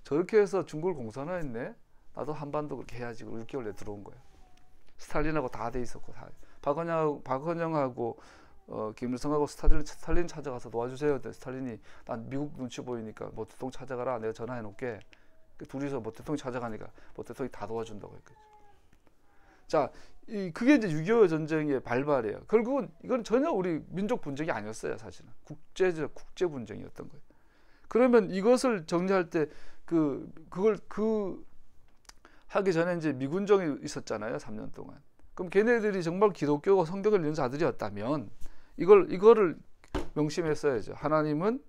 저렇게 해서 중국을 공산화했네. 나도 한반도 그렇게 해야지. 6개월 내에 들어온 거예요. 스탈린하고 다 돼 있었고, 박헌영하고 김일성하고 스탈린 찾아가서 도와주세요. 스탈린이 난 미국 눈치 보이니까 대통령 찾아가라. 내가 전화해 놓을게. 둘이서 대통령 찾아가니까 대통령이 다 도와준다고 했거든요. 자, 그게 이제 6.25 전쟁의 발발이에요. 결국은 이건 전혀 우리 민족 분쟁이 아니었어요. 사실은 국제 분쟁이었던 거예요. 그러면 이것을 정리할 때 그걸 하기 전에 이제 미군정이 있었잖아요. 3년 동안. 그럼 걔네들이 정말 기독교고 성경을 읽는 자들이었다면 이거를 명심했어야죠. 하나님은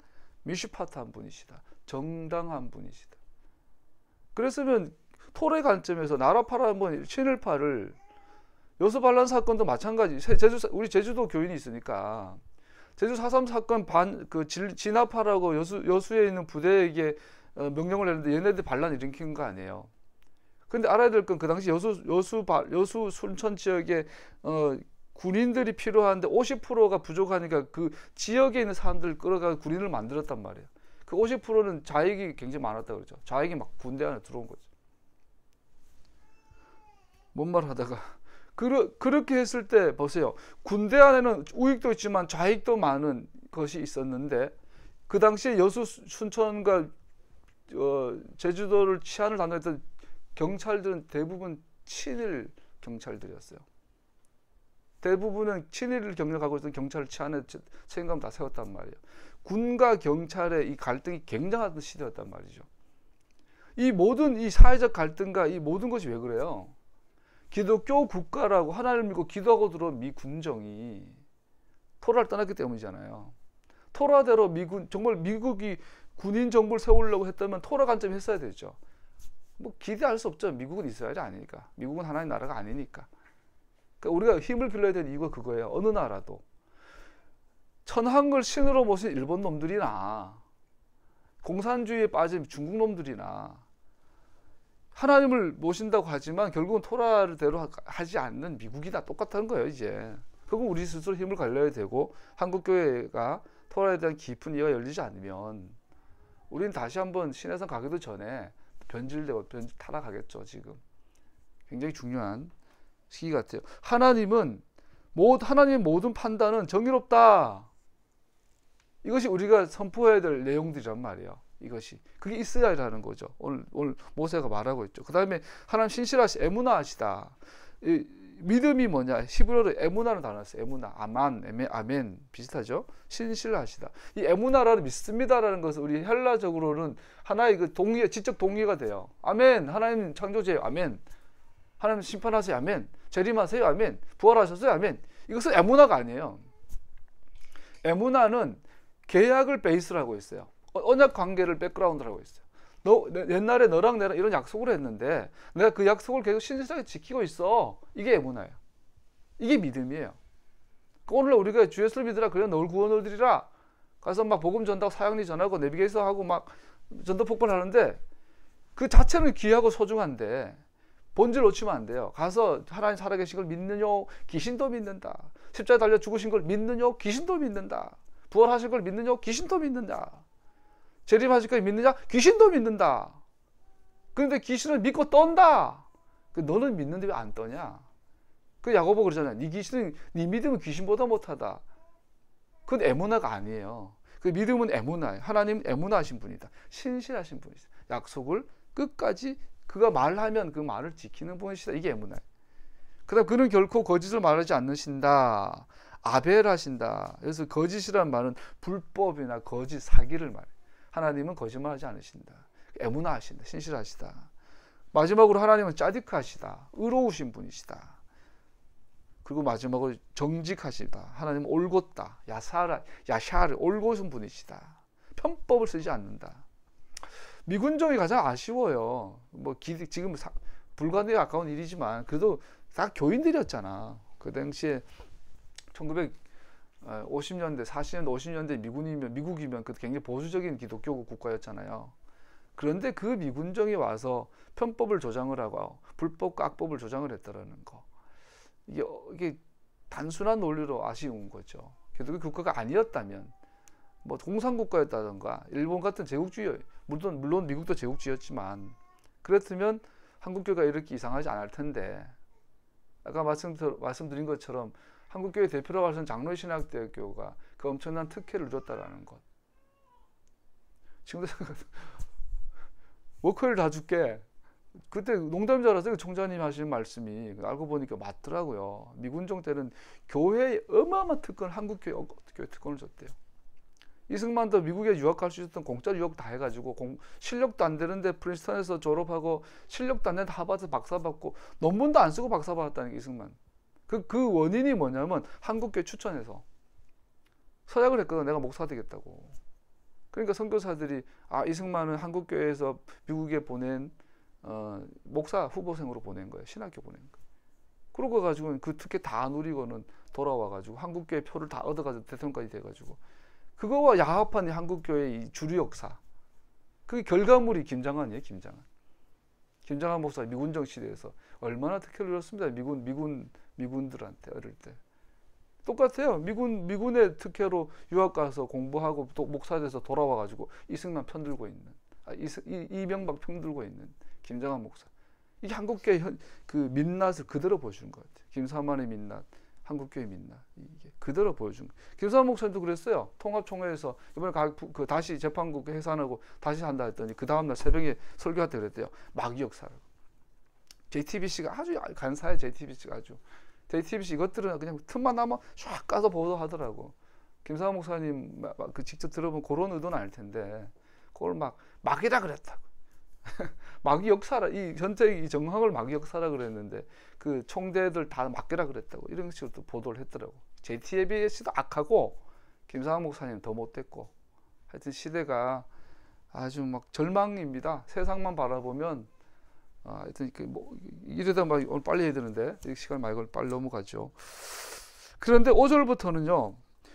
미슈파트한 분이시다. 정당한 분이시다. 그랬으면 토의 관점에서 나라파라 한번 친일파를 여수반란 사건도 마찬가지. 우리 제주도 교인이 있으니까 제주 4.3 사건 진압하라고 여수에 있는 부대에게 명령을 했는데 얘네들 반란 일으킨 거 아니에요. 근데 알아야 될 건 그 당시 여수 순천 지역에 군인들이 필요한데 50%가 부족하니까 그 지역에 있는 사람들 끌어가 군인을 만들었단 말이에요. 그 50%는 좌익이 굉장히 많았다 그러죠. 좌익이 막 군대 안에 들어온 거죠. 뭔 말 하다가 그렇게 했을 때 보세요. 군대 안에는 우익도 있지만 좌익도 많은 것이 있었는데, 그 당시에 여수 순천과 제주도를 치안을 담당했던 경찰들은 대부분 친일 경찰들이었어요. 대부분은 친일을 경력하고 있던 경찰을 치안에 책임감 다 세웠단 말이에요. 군과 경찰의 이 갈등이 굉장한 시대였단 말이죠. 이 사회적 갈등과 이 모든 것이 왜 그래요? 기독교 국가라고 하나님을 믿고 기도하고 들어온 미 군정이 토라를 떠났기 때문이잖아요. 토라대로 정말 미국이 군인 정부를 세우려고 했다면 토라 관점 했어야 되죠. 뭐 기대할 수 없죠. 미국은 이스라엘이 아니니까. 미국은 하나의 나라가 아니니까. 그러니까 우리가 힘을 빌려야 되는 이유가 그거예요. 어느 나라도. 천황을 신으로 모신 일본 놈들이나 공산주의에 빠진 중국 놈들이나 하나님을 모신다고 하지만 결국은 토라대로 하지 않는 미국이나 똑같다는 거예요. 이제 그건 우리 스스로 힘을 갈려야 되고 한국교회가 토라에 대한 깊은 이해가 열리지 않으면 우리는 다시 한번 신해상 가기도 전에 변질되고 타락하겠죠. 지금 굉장히 중요한 시기 같아요. 하나님의 모든 판단은 정의롭다. 이것이 우리가 선포해야 될 내용들이란 말이에요. 그게 있어야라는 거죠. 오늘 모세가 말하고 있죠. 그 다음에 하나님 신실하시, 에무나하시다. 믿음이 뭐냐? 히브리어로 에무나는 단어가 있어요. 에무나, 아멘 비슷하죠. 신실하시다. 이 에무나라는 믿습니다라는 것은 우리 헬라적으로는 하나의 그 동의, 지적 동의가 돼요. 아멘. 하나님 창조주예요. 아멘. 하나님 심판하세요. 아멘. 재림하세요. 아멘. 부활하셨어요. 아멘. 이것은 에무나가 아니에요. 에무나는 계약을 베이스로 하고 있어요. 언약 관계를 백그라운드로 하고 있어요. 옛날에 너랑 내랑 이런 약속을 했는데 내가 그 약속을 계속 신실하게 지키고 있어. 이게 에무나예요. 이게 믿음이에요. 오늘 우리가 주 예수를 믿으라 그래 너를 구원을 얻으리라 가서 막 복음 전하고 사역리 전하고 내비게이션 하고 막 전도 폭발하는데 그 자체는 귀하고 소중한데 본질 놓치면 안 돼요. 가서 하나님 살아계신 걸 믿느뇨? 귀신도 믿는다. 십자가에 달려 죽으신 걸 믿느뇨? 귀신도 믿는다. 부활하신 걸 믿느뇨? 귀신도 믿는다. 재림하실 걸 믿느냐? 귀신도 믿는다. 그런데 귀신을 믿고 떤다. 너는 믿는데 왜 안 떠냐? 그 야고보 그러잖아요. 네 믿음은 귀신보다 못하다. 그건 에무나가 아니에요. 그 믿음은 에무나예요. 하나님은 에무나하신 분이다. 신실하신 분이다. 약속을 끝까지 그가 말하면 그 말을 지키는 분이시다. 이게 에무나예요. 그다음 그는 결코 거짓을 말하지 않으신다. 아벨하신다. 그래서 거짓이란 말은 불법이나 거짓, 사기를 말해요. 하나님은 거짓말하지 않으신다. 에무나하신다. 신실하시다. 마지막으로 하나님은 짜디크하시다. 의로우신 분이시다. 그리고 마지막으로 정직하시다. 하나님은 올곧다. 야샤르 올곧은 분이시다. 편법을 쓰지 않는다. 미군정이 가장 아쉬워요. 뭐 지금 불가능에 가까운 일이지만 그래도 다 교인들이었잖아. 그 당시에 1950년대, 40년대, 50년대 미국이면 그 굉장히 보수적인 기독교 국가였잖아요. 그런데 그 미군정이 와서 편법을 조장을 하고 불법과 악법을 조장을 했다라는 거. 이게 단순한 논리로 아쉬운 거죠. 기독교 국가가 아니었다면 뭐 공산국가였다던가 일본 같은 제국주의, 물론 미국도 제국주의였지만 그렇다면 한국교회가 이렇게 이상하지 않을 텐데 아까 말씀드린 것처럼 한국교회 대표라고 하는 장로신학대학교가 그 엄청난 특혜를 누렸다라는 것. 지금도 워커를 다 줄게. 그때 농담인 줄 알았어요. 총장님 하시는 말씀이. 알고 보니까 맞더라고요. 미군정 때는 교회에 어마어마한 특권을 한국교회 특권을 줬대요. 이승만도 미국에 유학할 수 있었던 공짜 유학 다 해가지고 실력도 안 되는데 프린스턴에서 졸업하고 실력도 안 되는데 하버드 박사 받고 논문도 안 쓰고 박사 받았다는 게 이승만. 그 원인이 뭐냐면 한국교회 추천해서 서약을 했거든. 내가 목사 되겠다고. 그러니까 선교사들이 이승만은 한국교회에서 미국에 보낸 목사 후보생으로 보낸 거예요. 신학교 보낸 거예요. 그러고 가지고 그 특혜 다 누리고는 돌아와가지고 한국교회 표를 다 얻어가지고 대통령까지 돼가지고 그거와 야합한 한국교회의 주류 역사. 그게 결과물이 김장한이에요. 김장한 목사 미군정 시대에서 얼마나 특혜를 누렸습니다. 미군들한테 어릴 때. 똑같아요. 미군의 특혜로 유학 가서 공부하고 또 목사 돼서 돌아와가지고 이승만 편들고 있는, 이명박 편들고 있는 김장한 목사. 이게 한국교회 그 민낯을 그대로 보여주는 것 같아요. 김사만의 민낯, 한국교회 민낯. 이게 그대로 보여준 거예요. 김사만 목사님도 그랬어요. 통합총회에서 이번에 다시 재판국 해산하고 다시 한다 했더니 그 다음날 새벽에 설교할 때 그랬대요. 마귀 역사라고. JTBC가 아주 간사해. JTBC가 아주. JTBC 이것들은 그냥 틈만 나면 쫙 가서 보도하더라고. 김사만 목사님 그 직접 들어보면 그런 의도는 아닐 텐데 그걸 마귀라 그랬다고. 마귀 역사라. 이 전체 이 정황을 마귀 역사라 그랬는데 그 총대들 다 마귀라 그랬다고. 이런 식으로 또 보도를 했더라고. JTBC도 악하고 김상학 목사님 더 못됐고 하여튼 시대가 아주 막 절망입니다. 세상만 바라보면 하여튼 뭐 이러다 막 오늘 빨리 해야 되는데 시간 많이 빨리 넘어가죠. 그런데 5절부터는요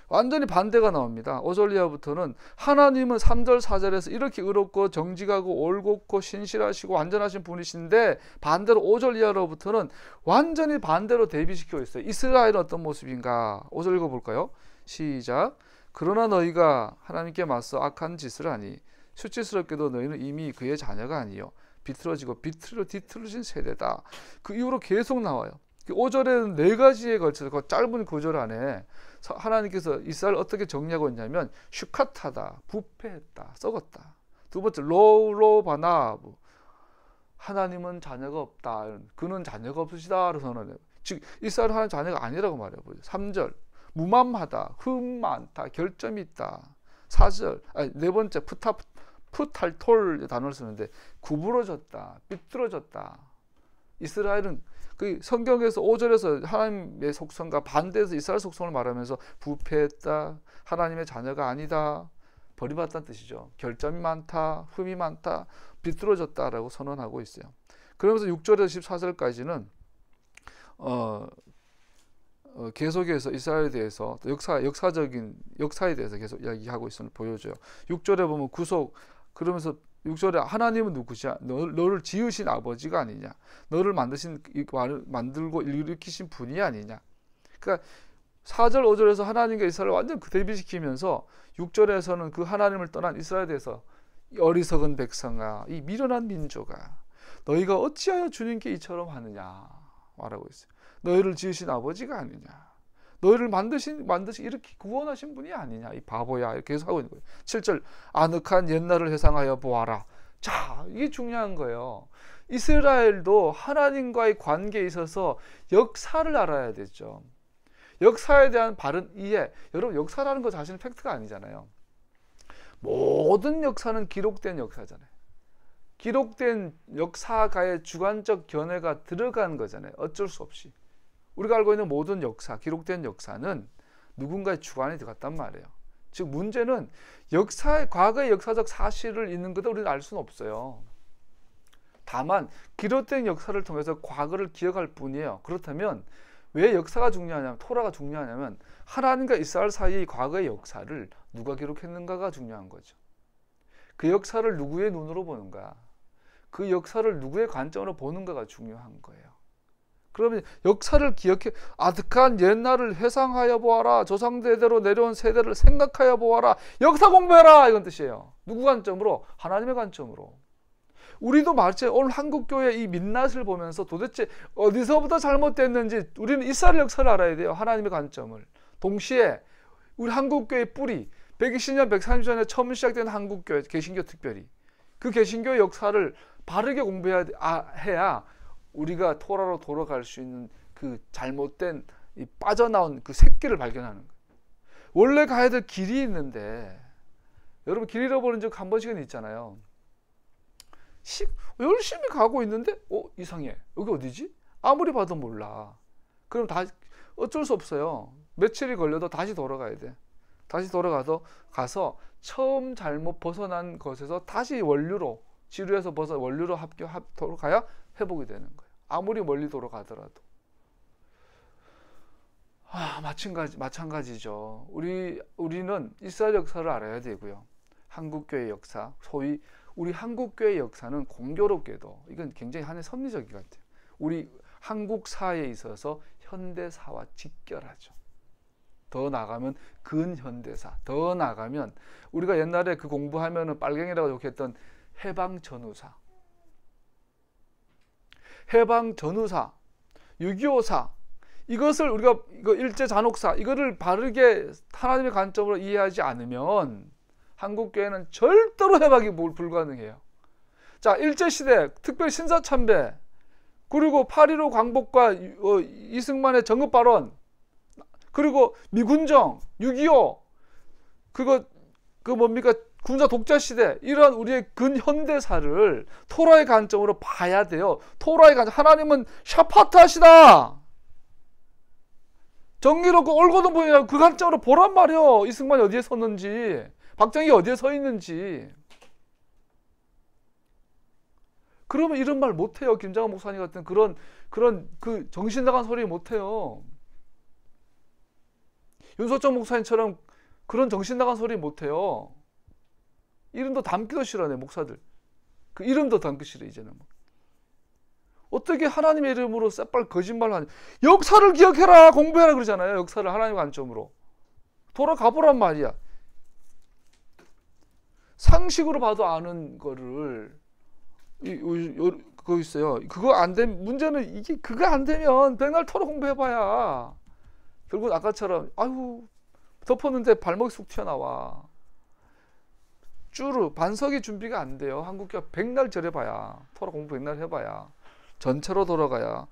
완전히 반대가 나옵니다. 5절 이하부터는 하나님은 3절 4절에서 이렇게 의롭고 정직하고 올곧고 신실하시고 완전하신 분이신데 반대로 5절 이하로부터는 완전히 반대로 대비시키고 있어요. 이스라엘은 어떤 모습인가? 5절 읽어볼까요? 시작. 그러나 너희가 하나님께 맞서 악한 짓을 하니 수치스럽게도 너희는 이미 그의 자녀가 아니요 비틀어지고 뒤틀어진 세대다. 그 이후로 계속 나와요. 5절에는 4가지에 걸쳐서 그 짧은 구절 안에 하나님께서 이스라엘 어떻게 정리하고 있냐면 슈카타다, 부패했다, 썩었다. 두 번째 로바나브, 하나님은 자녀가 없다, 그는 자녀가 없으시다라고 선언해요. 즉 이스라엘 하나님 자녀가 아니라고 말해요. 3절 무맘하다, 흠 많다, 결점이 있다. 4절 네 번째 푸탈톨 단어를 쓰는데 구부러졌다, 삐뚤어졌다. 이스라엘은 그 성경에서 5절에서 하나님의 속성과 반대해서 이스라엘 속성을 말하면서 부패했다, 하나님의 자녀가 아니다, 버림받았다는 뜻이죠. 결점이 많다, 흠이 많다, 비뚤어졌다라고 선언하고 있어요. 그러면서 6절에서 14절까지는 계속해서 이스라엘에 대해서 역사에 대해서 계속 이야기하고 있음을 보여줘요. 6절에 보면 구속, 그러면서 6절에 하나님은 누구냐? 너를 지으신 아버지가 아니냐? 너를 만들고 일으키신 분이 아니냐? 그러니까 4절, 5절에서 하나님과 이스라엘을 완전 대비시키면서 6절에서는 그 하나님을 떠난 이스라엘에 대해서 어리석은 백성아, 이 미련한 민족아, 너희가 어찌하여 주님께 이처럼 하느냐 말하고 있어요. 너희를 지으신 아버지가 아니냐? 너희를 만드시 이렇게 구원하신 분이 아니냐? 이 바보야. 이렇게 계속 하고 있는 거예요. 7절 아늑한 옛날을 회상하여 보아라. 자, 이게 중요한 거예요. 이스라엘도 하나님과의 관계에 있어서 역사를 알아야 되죠. 역사에 대한 바른 이해. 여러분, 역사라는 거 자신은 팩트가 아니잖아요. 모든 역사는 기록된 역사잖아요. 기록된 역사가의 주관적 견해가 들어간 거잖아요. 어쩔 수 없이. 우리가 알고 있는 모든 역사, 기록된 역사는 누군가의 주관이 들어갔단 말이에요. 즉 문제는 과거의 역사적 사실을 있는 것도 우리는 알 수는 없어요. 다만 기록된 역사를 통해서 과거를 기억할 뿐이에요. 그렇다면 왜 역사가 중요하냐면, 토라가 중요하냐면 하나님과 이스라엘 사이의 과거의 역사를 누가 기록했는가가 중요한 거죠. 그 역사를 누구의 눈으로 보는가, 그 역사를 누구의 관점으로 보는가가 중요한 거예요. 그러면 역사를 기억해, 아득한 옛날을 회상하여 보아라. 조상대대로 내려온 세대를 생각하여 보아라. 역사 공부해라, 이건 뜻이에요. 누구 관점으로? 하나님의 관점으로. 우리도 마치 오늘 한국교회 이 민낯을 보면서 도대체 어디서부터 잘못됐는지 우리는 이스라엘 역사를 알아야 돼요. 하나님의 관점을. 동시에 우리 한국교회의 뿌리, 120년, 130년에 처음 시작된 한국교회, 개신교 특별히 그 개신교의 역사를 바르게 공부해야 우리가 토라로 돌아갈 수 있는 그 잘못된 이 빠져나온 그 새끼를 발견하는 거예요. 원래 가야 될 길이 있는데, 여러분 길 잃어버린 적 한 번씩은 있잖아요. 열심히 가고 있는데 이상해. 여기 어디지? 아무리 봐도 몰라. 그럼 어쩔 수 없어요. 며칠이 걸려도 다시 돌아가야 돼. 다시 가서 처음 잘못 벗어난 것에서 다시 원류로, 지루해서 원류로 돌아가야 회복이 되는 거예요. 아무리 멀리 돌아가더라도. 마찬가지죠. 우리는 이스라엘 역사를 알아야 되고요. 한국교회 역사, 소위 우리 한국교회 역사는 공교롭게도, 이건 굉장히 하나의 섭리적인 것 같아요. 우리 한국사에 있어서 현대사와 직결하죠. 더 나가면 근현대사, 더 나가면 우리가 옛날에 그 공부하면은 빨갱이라고 욕했던 해방전후사, 6.25사, 이것을 우리가 일제잔혹사, 이거를 바르게 하나님의 관점으로 이해하지 않으면 한국교회는 절대로 회복이 불가능해요. 자, 일제시대, 특별히 신사참배, 그리고 8.15 광복과 이승만의 정읍발언, 그리고 미군정, 6.25, 군사 독재 시대, 이러한 우리의 근현대사를 토라의 관점으로 봐야 돼요. 토라의 관점, 하나님은 샤파트하시다. 정의롭고 올곧은 분이라고 그 관점으로 보란 말이요. 이승만이 어디에 섰는지, 박정희가 어디에 서 있는지. 그러면 이런 말 못해요. 김장한 목사님 같은 그런 그 정신 나간 소리 못해요. 윤석철 목사님처럼 그런 정신 나간 소리 못해요. 이름도 담기도 싫어하네, 목사들. 그 이름도 담기 싫어, 이제는. 어떻게 하나님의 이름으로 새빨 거짓말을 하냐. 역사를 기억해라, 공부해라 그러잖아요. 역사를 하나님의 관점으로. 돌아가 보란 말이야. 상식으로 봐도 아는 거를 그거 있어요. 그거 안 되면, 문제는 이게 그거 안 되면 백날 토로 공부해봐야 결국 아까처럼 아유 덮었는데 발목이 쑥 튀어나와. 쭈르 반석이 준비가 안 돼요. 한국교회 백날 절해봐야, 토로 공부 백날 해봐야 전체로 돌아가야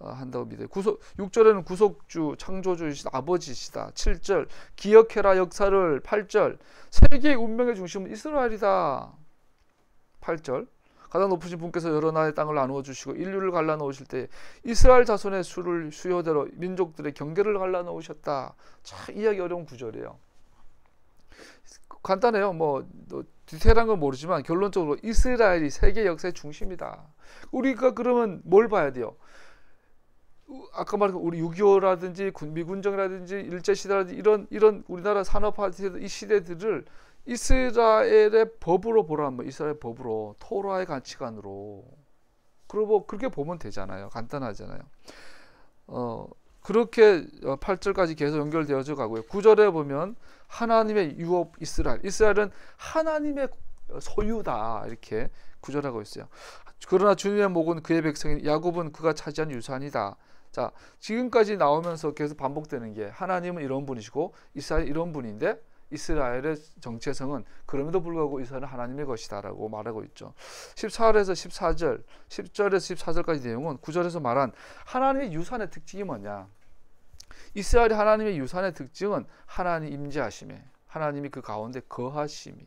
한다고 믿어요. 6절에는 구속주, 창조주이시다, 아버지시다. 7절 기억해라 역사를. 8절 세계의 운명의 중심은 이스라엘이다. 8절 가장 높으신 분께서 여러 나라의 땅을 나누어 주시고 인류를 갈라놓으실 때 이스라엘 자손의 수를 수요대로 민족들의 경계를 갈라놓으셨다. 참 이해하기 어려운 구절이에요. 간단해요. 뭐 디테일한 건 모르지만 결론적으로 이스라엘이 세계 역사의 중심이다. 우리가 그러면 뭘 봐야 돼요? 아까 말한 우리 6.25라든지 미군정이라든지 일제시대라든지 이런 우리나라 산업화 이 시대들을 이스라엘의 법으로 보라. 뭐 이스라엘 법으로, 토라의 가치관으로. 그리고 그렇게 보면 되잖아요. 간단하잖아요. 그렇게 8절까지 계속 연결되어져 가고요. 9절에 보면 하나님의 유업 이스라엘은 하나님의 소유다. 이렇게 구절하고 있어요. 그러나 주님의 목은 그의 백성인 야곱은 그가 차지한 유산이다. 자, 지금까지 나오면서 계속 반복되는 게 하나님은 이런 분이시고 이스라엘은 이런 분인데 이스라엘의 정체성은 그럼에도 불구하고 이스라엘은 하나님의 것이다 라고 말하고 있죠. 14절에서 14절, 10절에서 14절까지 내용은 9절에서 말한 하나님의 유산의 특징이 뭐냐. 이스라엘의 하나님의 유산의 특징은 하나님 임재하심에, 하나님이 그 가운데 거하심이.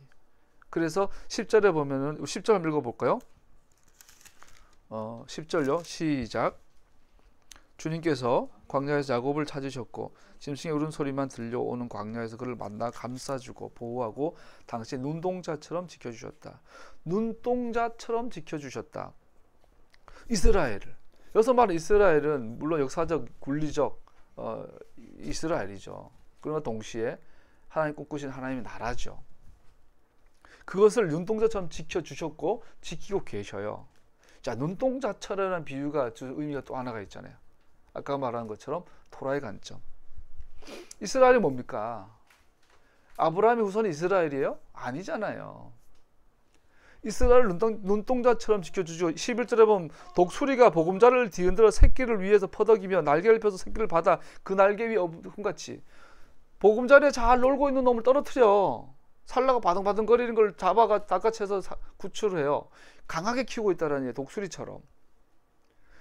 그래서 10절에 보면은 10절 한번 읽어볼까요? 10절요. 시작. 주님께서 광야에서 야곱을 찾으셨고 짐승의 울음소리만 들려오는 광야에서 그를 만나 감싸주고 보호하고 당신의 눈동자처럼 지켜주셨다. 눈동자처럼 지켜주셨다. 이스라엘을. 여기서 말하는 이스라엘은 물론 역사적, 물리적 이스라엘이죠. 그러나 동시에 하나님 꿈꾸신 하나님의 나라죠. 그것을 눈동자처럼 지켜주셨고 지키고 계셔요. 자, 눈동자처럼이라는 비유가 의미가 또 하나가 있잖아요. 아까 말한 것처럼 토라의 관점. 이스라엘이 뭡니까? 아브라함의 후손이 이스라엘이에요? 아니잖아요. 이스라엘을 눈동자처럼 지켜주죠. 11절에 보면 독수리가 보금자를 뒤흔들어 새끼를 위에서 퍼덕이며 날개를 펴서 새끼를 받아 그 날개 위에 흠같이 보금자리에 잘 놀고 있는 놈을 떨어뜨려 살라가 바등바등거리는 걸 잡아가 낚아채서 구출을 해요. 강하게 키우고 있다라는 얘기예요. 독수리처럼.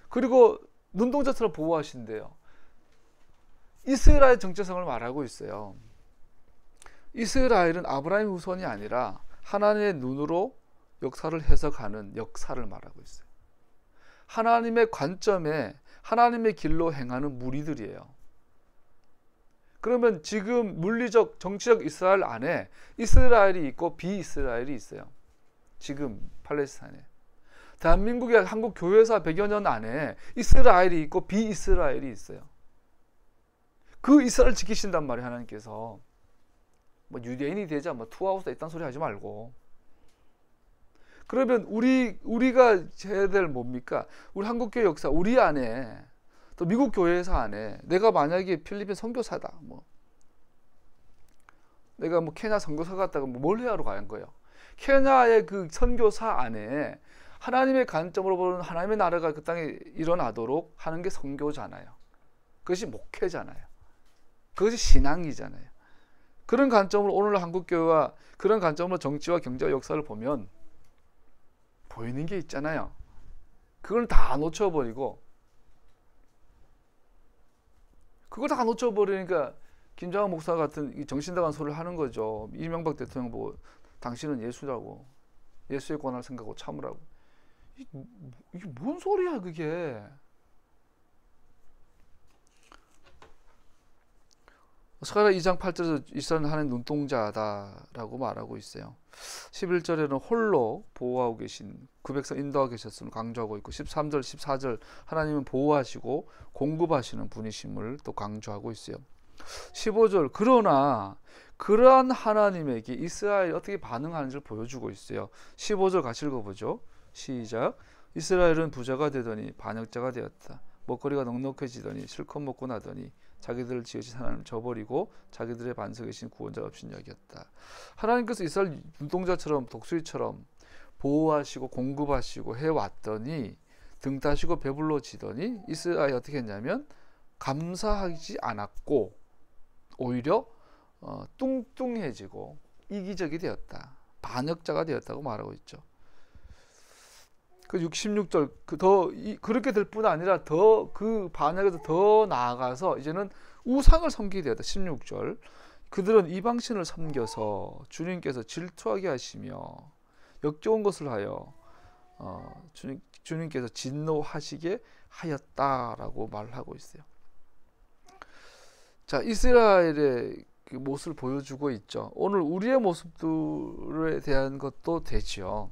그리고 눈동자처럼 보호하신대요. 이스라엘 정체성을 말하고 있어요. 이스라엘은 아브라함의 후손이 아니라 하나님의 눈으로 역사를 해석하는 역사를 말하고 있어요. 하나님의 관점에 하나님의 길로 행하는 무리들이에요. 그러면 지금 물리적 정치적 이스라엘 안에 이스라엘이 있고 비이스라엘이 있어요. 지금 팔레스타인에. 대한민국의 한국 교회사 100여 년 안에 이스라엘이 있고 비이스라엘이 있어요. 그 이스라엘 지키신단 말이에요. 하나님께서. 뭐 유대인이 되자 뭐 투아웃에 있다는 소리 하지 말고. 그러면 우리가 해야 될 뭡니까? 우리 한국교회 역사, 우리 안에 또 미국 교회사 안에 내가 만약에 필리핀 선교사다, 뭐 내가 뭐 케냐 선교사 갔다가 뭘 해야 하러 가는 거예요? 케냐의 그 선교사 안에 하나님의 관점으로 보는 하나님의 나라가 그 땅에 일어나도록 하는 게 선교잖아요. 그것이 목회잖아요. 그것이 신앙이잖아요. 그런 관점으로 오늘 한국교회와 그런 관점으로 정치와 경제와 역사를 보면 보이는 게 있잖아요. 그걸 다 놓쳐버리고 그걸 다 놓쳐버리니까 김장한 목사 같은 정신나간 소리를 하는 거죠. 이명박 대통령 보고 당신은 예수라고, 예수의 권한을 생각하고 참으라고. 이게 뭔 소리야 그게. 스가랴 2장 8절에서 이스라엘은 하나님 눈동자다라고 말하고 있어요. 11절에는 홀로 보호하고 계신 그 백성 인도하고 계셨음을 강조하고 있고 13절 14절 하나님은 보호하시고 공급하시는 분이심을 또 강조하고 있어요. 15절 그러나 그러한 하나님에게 이스라엘이 어떻게 반응하는지를 보여주고 있어요. 15절 같이 읽어보죠. 시작. 이스라엘은 부자가 되더니 반역자가 되었다. 먹거리가 넉넉해지더니 실컷 먹고 나더니 자기들을 지으신 하나님을 저버리고 자기들의 반석에 계신 구원자 없인 여겼다. 하나님께서 이스라엘 눈동자처럼 독수리처럼 보호하시고 공급하시고 해왔더니 등 따시고 배불러지더니 이스라엘이 어떻게 했냐면 감사하지 않았고 오히려 뚱뚱해지고 이기적이 되었다. 반역자가 되었다고 말하고 있죠. 그 66절 그렇게 될 뿐 아니라 더 그 반역에서 더 나아가서 이제는 우상을 섬기게 되었다. 16절 그들은 이방신을 섬겨서 주님께서 질투하게 하시며 역겨운 것을 하여 주님께서 진노하시게 하였다라고 말하고 있어요. 자, 이스라엘의 그 모습을 보여주고 있죠. 오늘 우리의 모습들에 대한 것도 되죠.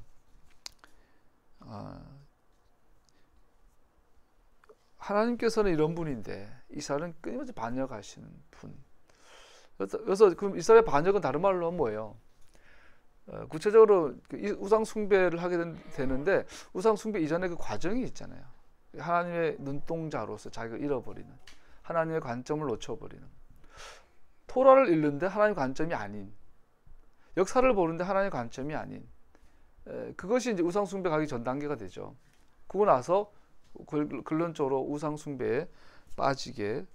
하나님께서는 이런 분인데 이스라엘은 끊임없이 반역하시는 분. 그래서 그럼 이스라엘 반역은 다른 말로 하면 뭐예요? 구체적으로 우상 숭배를 하게 되는데 우상 숭배 이전에 그 과정이 있잖아요. 하나님의 눈동자로서 자기가 잃어버리는, 하나님의 관점을 놓쳐버리는, 토라를 읽는데 하나님의 관점이 아닌, 역사를 보는데 하나님의 관점이 아닌, 그것이 이제 우상 숭배 가기 전 단계가 되죠. 그러고 나서 결론적으로 우상 숭배에 빠지게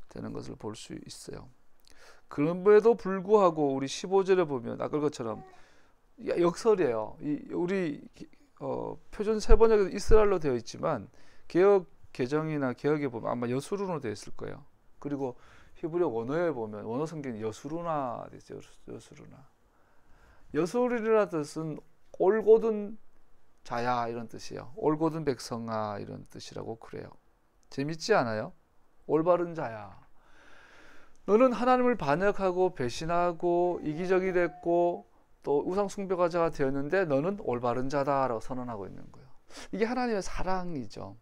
되는 것을 볼 수 있어요. 그럼에도 불구하고 우리 15절에 보면 아까 것처럼 역설이에요. 우리 표준 세번역에서 이스라엘로 되어 있지만 개역 개정이나 개역에 보면 아마 여수룬으로 되어 있을 거예요. 그리고 히브리어 원어에 보면 원어 성경이 여수루나 되죠. 여수루나. 여수루나 뜻은 올곧은 자야 이런 뜻이에요. 올곧은 백성아 이런 뜻이라고 그래요. 재밌지 않아요? 올바른 자야. 너는 하나님을 반역하고 배신하고 이기적이 됐고 또 우상 숭배자가 되었는데 너는 올바른 자다라고 선언하고 있는 거예요. 이게 하나님의 사랑이죠.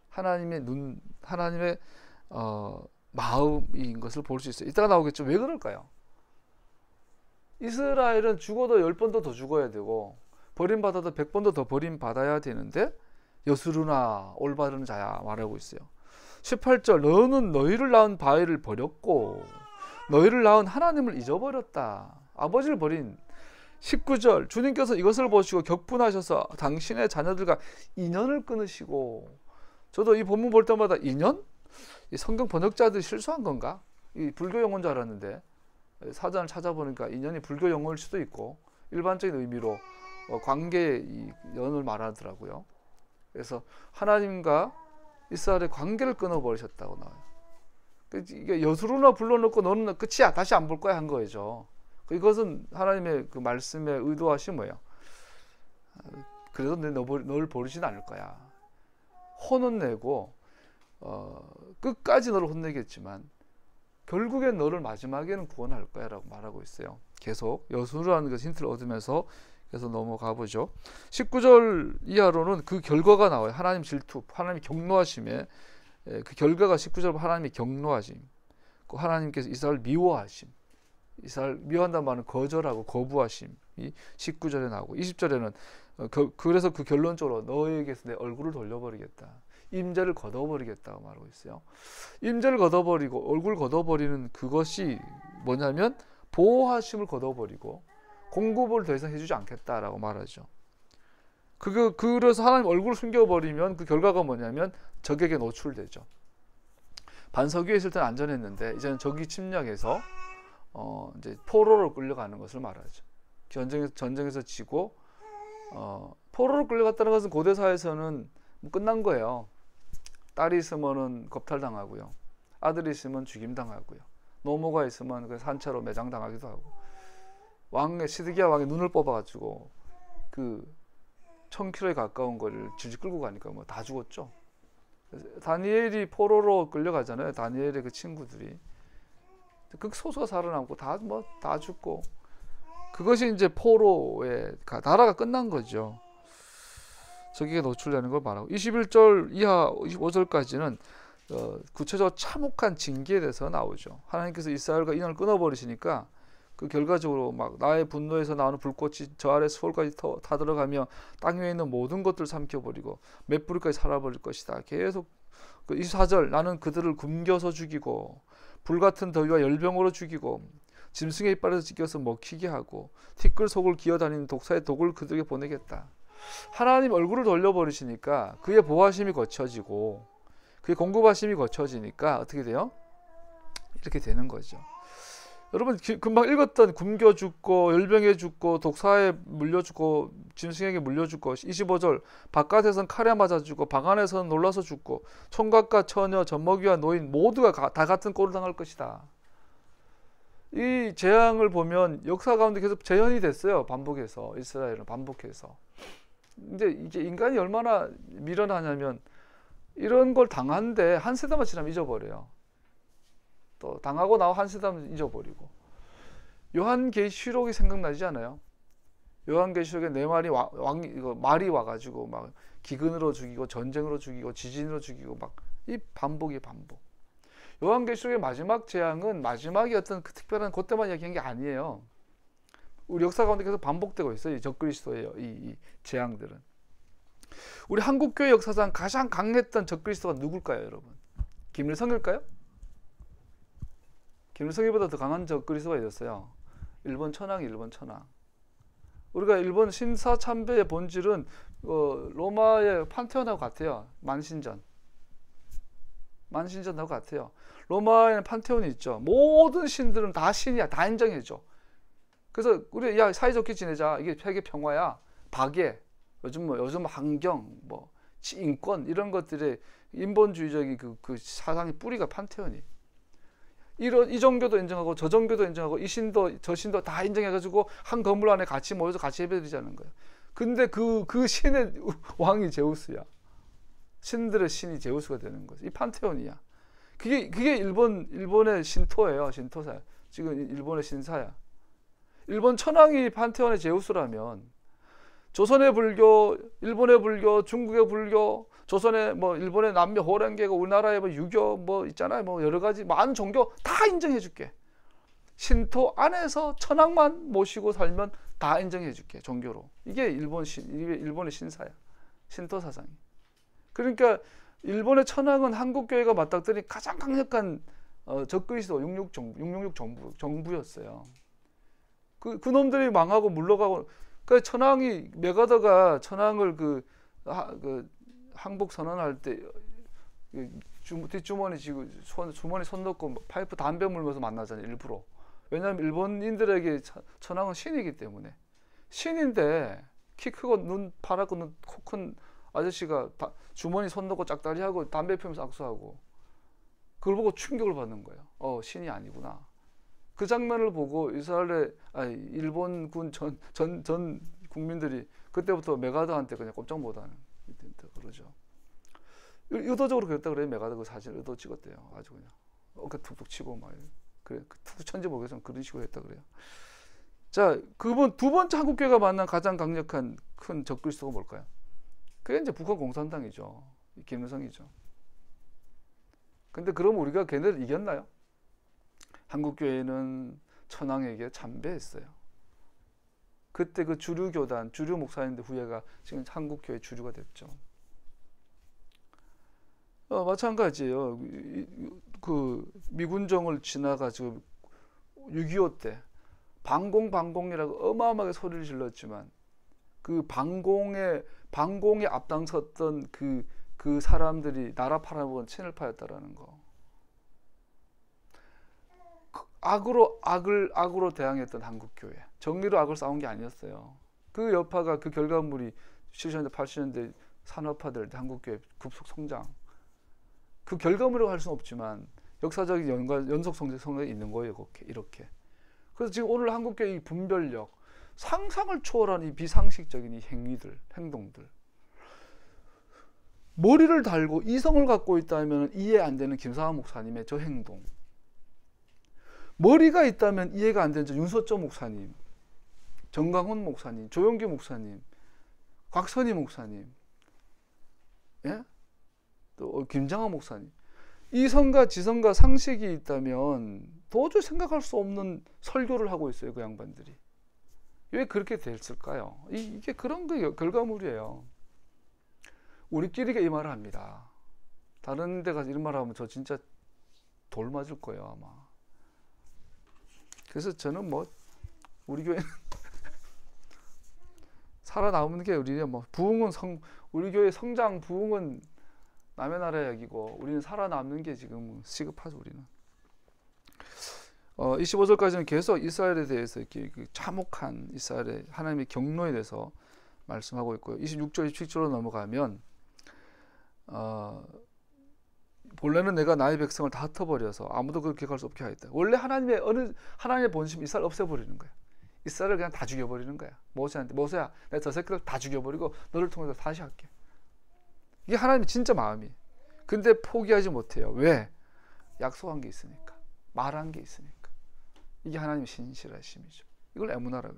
하나님의 마음인 것을 볼 수 있어요. 이따가 나오겠죠. 왜 그럴까요? 이스라엘은 죽어도 10번도 더 죽어야 되고 버림받아도 100번도 더 버림받아야 되는데 여수르나 올바른 자야 말하고 있어요. 18절 너는 너희를 낳은 바알을 버렸고 너희를 낳은 하나님을 잊어버렸다. 아버지를 버린. 19절 주님께서 이것을 보시고 격분하셔서 당신의 자녀들과 인연을 끊으시고. 저도 이 본문 볼 때마다 인연? 이 성경 번역자들이 실수한 건가? 이 불교 용어인 줄 알았는데 사전을 찾아보니까 인연이 불교 용어일 수도 있고 일반적인 의미로 관계의 연을 말하더라고요. 그래서 하나님과 이스라엘의 관계를 끊어버리셨다고 나와요. 이게 여수로나 불러놓고 너는 끝이야 다시 안 볼 거야 한 거죠. 이것은 하나님의 그 말씀의 의도하신 뭐예요? 그래도 너를 버리진 않을 거야. 혼은 내고 끝까지 너를 혼내겠지만 결국엔 너를 마지막에는 구원할 거야 라고 말하고 있어요. 계속 여수라는 것 힌트를 얻으면서 계속 넘어가 보죠. 19절 이하로는 그 결과가 나와요. 하나님 질투, 하나님 경노하심에 그 결과가 19절 하나님의 경노하심, 하나님께서 이스라엘 미워하심, 이스라엘 미워한다는 말은 거절하고 거부하심이 19절에 나오고 20절에는 그래서 그 결론적으로 너에게서 내 얼굴을 돌려버리겠다. 임재를 걷어버리겠다고 말하고 있어요. 임재를 걷어버리고 얼굴 걷어버리는 그것이 뭐냐면 보호하심을 걷어버리고 공급을 더 이상 해주지 않겠다라고 말하죠. 그래서 하나님 얼굴을 숨겨버리면 그 결과가 뭐냐면 적에게 노출되죠. 반석 위에 있을 때는 안전했는데 이제는 적이 침략해서 이제 포로로 끌려가는 것을 말하죠. 전쟁에서 지고 포로로 끌려갔다는 것은 고대 사회에서는 끝난 거예요. 딸이 있으면은 겁탈당하고요. 아들이 있으면 죽임당하고요. 노모가 있으면 그 산채로 매장당하기도 하고. 시드기야 왕의 눈을 뽑아가지고 그 1000km에 가까운 거리를 질질 끌고 가니까 뭐 다 죽었죠. 다니엘이 포로로 끌려가잖아요. 다니엘의 그 친구들이. 극소수가 살아남고 다 죽고, 그것이 이제 포로의 나라가 끝난 거죠. 저기에 노출되는 걸 말하고, 21절 이하 25절까지는 구체적으로 참혹한 징계에 대해서 나오죠. 하나님께서 이스라엘과 인연을 끊어버리시니까 그 결과적으로 막 나의 분노에서 나오는 불꽃이 저 아래 수월까지 타들어가며 땅 위에 있는 모든 것들을 삼켜버리고 몇 뿌리까지 살아버릴 것이다. 계속 24절, 나는 그들을 굶겨서 죽이고 불같은 더위와 열병으로 죽이고 짐승의 이빨에서 찢겨서 먹히게 하고 티끌 속을 기어다니는 독사의 독을 그들에게 보내겠다. 하나님 얼굴을 돌려버리시니까 그의 보호하심이 거쳐지고 그의 공급하심이 거쳐지니까 어떻게 돼요? 이렇게 되는 거죠. 여러분 금방 읽었던 굶겨 죽고 열병에 죽고 독사에 물려 죽고 짐승에게 물려 죽고, 25절 바깥에서는 칼에 맞아 죽고 방 안에서는 놀라서 죽고 총각과 처녀 젖먹이와 노인 모두가 다 같은 꼴을 당할 것이다. 이 재앙을 보면 역사 가운데 계속 재현이 됐어요. 반복해서 이스라엘은 반복해서. 이제 인간이 얼마나 미련하냐면 이런 걸 당한데 한 세대만 지나면 잊어버려요. 또 당하고 나와 한 세대만 잊어버리고. 요한계시록이 생각나지 않아요? 요한계시록에 네 마리 말이 와가지고 막 기근으로 죽이고 전쟁으로 죽이고 지진으로 죽이고 막 이 반복이 반복. 요한계시록의 마지막 재앙은 마지막에 어떤 그 특별한 그때만 이야기한 게 아니에요. 우리 역사 가운데 계속 반복되고 있어요. 이 적그리스도예요. 이 재앙들은. 우리 한국교회 역사상 가장 강했던 적그리스도가 누굴까요, 여러분? 김일성일까요? 김일성이보다 더 강한 적그리스도가 있었어요. 일본 천황이 일본 천황. 우리가 일본 신사 참배의 본질은 로마의 판테온하고 같아요. 만신전하고 같아요. 로마에는 판테온이 있죠. 모든 신들은 다 신이야. 다 인정해줘. 그래서 우리 사이좋게 지내자. 이게 세계 평화야. 박애, 요즘 환경, 인권 이런 것들의 인본주의적인 그 사상의 뿌리가 판테온이. 이 종교도 인정하고 저 종교도 인정하고 이 신도 저 신도 다 인정해가지고 한 건물 안에 같이 모여서 같이 예배드리자는 거예요. 근데 그 신의 왕이 제우스야. 신들의 신이 제우스가 되는 거죠. 이 판테온이야. 그게 일본의 신토예요. 신토사. 지금 일본의 신사야. 일본 천황이 판테온의 제우스라면 조선의 불교, 일본의 불교, 중국의 불교, 조선의 일본의 남미 호랭개가 우리나라의 유교 있잖아요. 여러 가지 많은 종교 다 인정해 줄게. 신토 안에서 천황만 모시고 살면 다 인정해 줄게. 종교로. 이게 일본의 신사야. 신토 사상이. 그러니까 일본의 천황은 한국교회가 맞닥뜨린 가장 강력한 적그리스도 666 정부였어요. 그 놈들이 망하고 물러가고, 그 천황이 메가더가 천황을 항복 선언할 때 뒷주머니 쥐고 주머니 손 넣고 파이프 담배 물면서 만나잖아요. 일부러. 왜냐하면 일본인들에게 천황은 신이기 때문에. 신인데 키 크고 눈 파랗고 눈 코 큰 아저씨가 주머니 손 넣고 짝다리하고 담배 피우면서 악수하고, 그걸 보고 충격을 받는 거예요. 신이 아니구나. 그 장면을 보고 일본군 전 국민들이 그때부터 메가더한테 그냥 꼼짝 못하는 그러죠. 의도적으로 그랬다 그래요. 메가더 그 사진 의도 찍었대요. 아주 그냥 어깨 툭툭 치고 막 그래. 툭툭 천지 모르겠으면 그런 식으로 했다 그래요. 자, 그분 두 번째 한국교회가 만난 가장 강력한 큰 적그리스도가 뭘까요? 그게 이제 북한 공산당이죠. 김일성이죠. 근데 그럼 우리가 걔네들 이겼나요? 한국교회는 천황에게 참배했어요. 그때 그 주류 교단, 주류 목사님들 후예가 지금 한국교회 주류가 됐죠. 마찬가지예요. 그 미군정을 지나가지고 6.25 때 방공이라고 어마어마하게 소리를 질렀지만 그 방공에 앞장섰던 그 사람들이 나라 팔아먹은 친일파였다라는 거. 악으로 대항했던 한국교회. 정의로 악을 싸운 게 아니었어요. 그 여파가, 그 결과물이 70년대 80년대 산업화될 때 한국교회 급속 성장. 그 결과물이라고 할 수는 없지만 역사적인 연속 성장이 있는 거예요. 이렇게. 그래서 지금 오늘 한국교회 이 분별력, 상상을 초월한 이 비상식적인 이 행동들. 머리를 달고 이성을 갖고 있다면 이해 안 되는 김상환 목사님의 저 행동. 머리가 있다면 이해가 안 되는 윤서점 목사님, 정강훈 목사님, 조영기 목사님, 곽선희 목사님, 예? 또 김장하 목사님, 이성과 지성과 상식이 있다면 도저히 생각할 수 없는 설교를 하고 있어요. 그 양반들이 왜 그렇게 됐을까요? 이게 그런 거 결과물이에요. 우리끼리가 이 말을 합니다. 다른 데 가서 이런 말 하면 저 진짜 돌 맞을 거예요 아마. 그래서 저는 뭐 우리 교회는 살아남는 게 우리는 뭐 부흥은 우리 교회 성장 부흥은 남의 나라 얘기고 우리는 살아남는 게 지금 시급하죠. 우리는 25절까지는 계속 이스라엘에 대해서 이렇게 참혹한 이스라엘의 하나님의 경로에 대해서 말씀하고 있고요. 26절, 27절로 넘어가면 본래는 내가 나의 백성을 다 흩어버려서 아무도 그를 기억할 수 없게 하겠다. 원래 하나님의 본심 이스라엘 없애버리는 거야. 이스라엘을 그냥 다 죽여버리는 거야. 모세한테 모세야, 내가 저 새끼들 다 죽여버리고 너를 통해서 다시 할게. 이게 하나님의 진짜 마음이. 근데 포기하지 못해요. 왜? 약속한 게 있으니까, 말한 게 있으니까. 이게 하나님의 신실하심이죠. 이걸 에무나라고.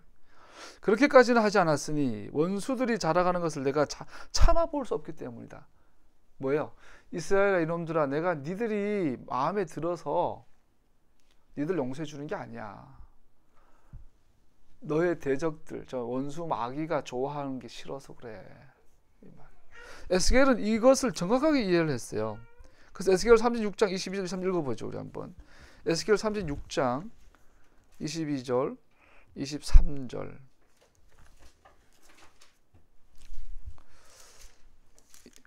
그렇게까지는 하지 않았으니 원수들이 자라가는 것을 내가 참아볼 수 없기 때문이다. 뭐예요? 이스라엘 이놈들아, 내가 니들이 마음에 들어서 니들 용서해 주는 게 아니야. 너의 대적들, 저 원수 마귀가 좋아하는 게 싫어서 그래. 에스겔은 이것을 정확하게 이해를 했어요. 그래서 에스겔 36장 22절 23절 읽어보죠. 우리 한번. 에스겔 36장 22절 23절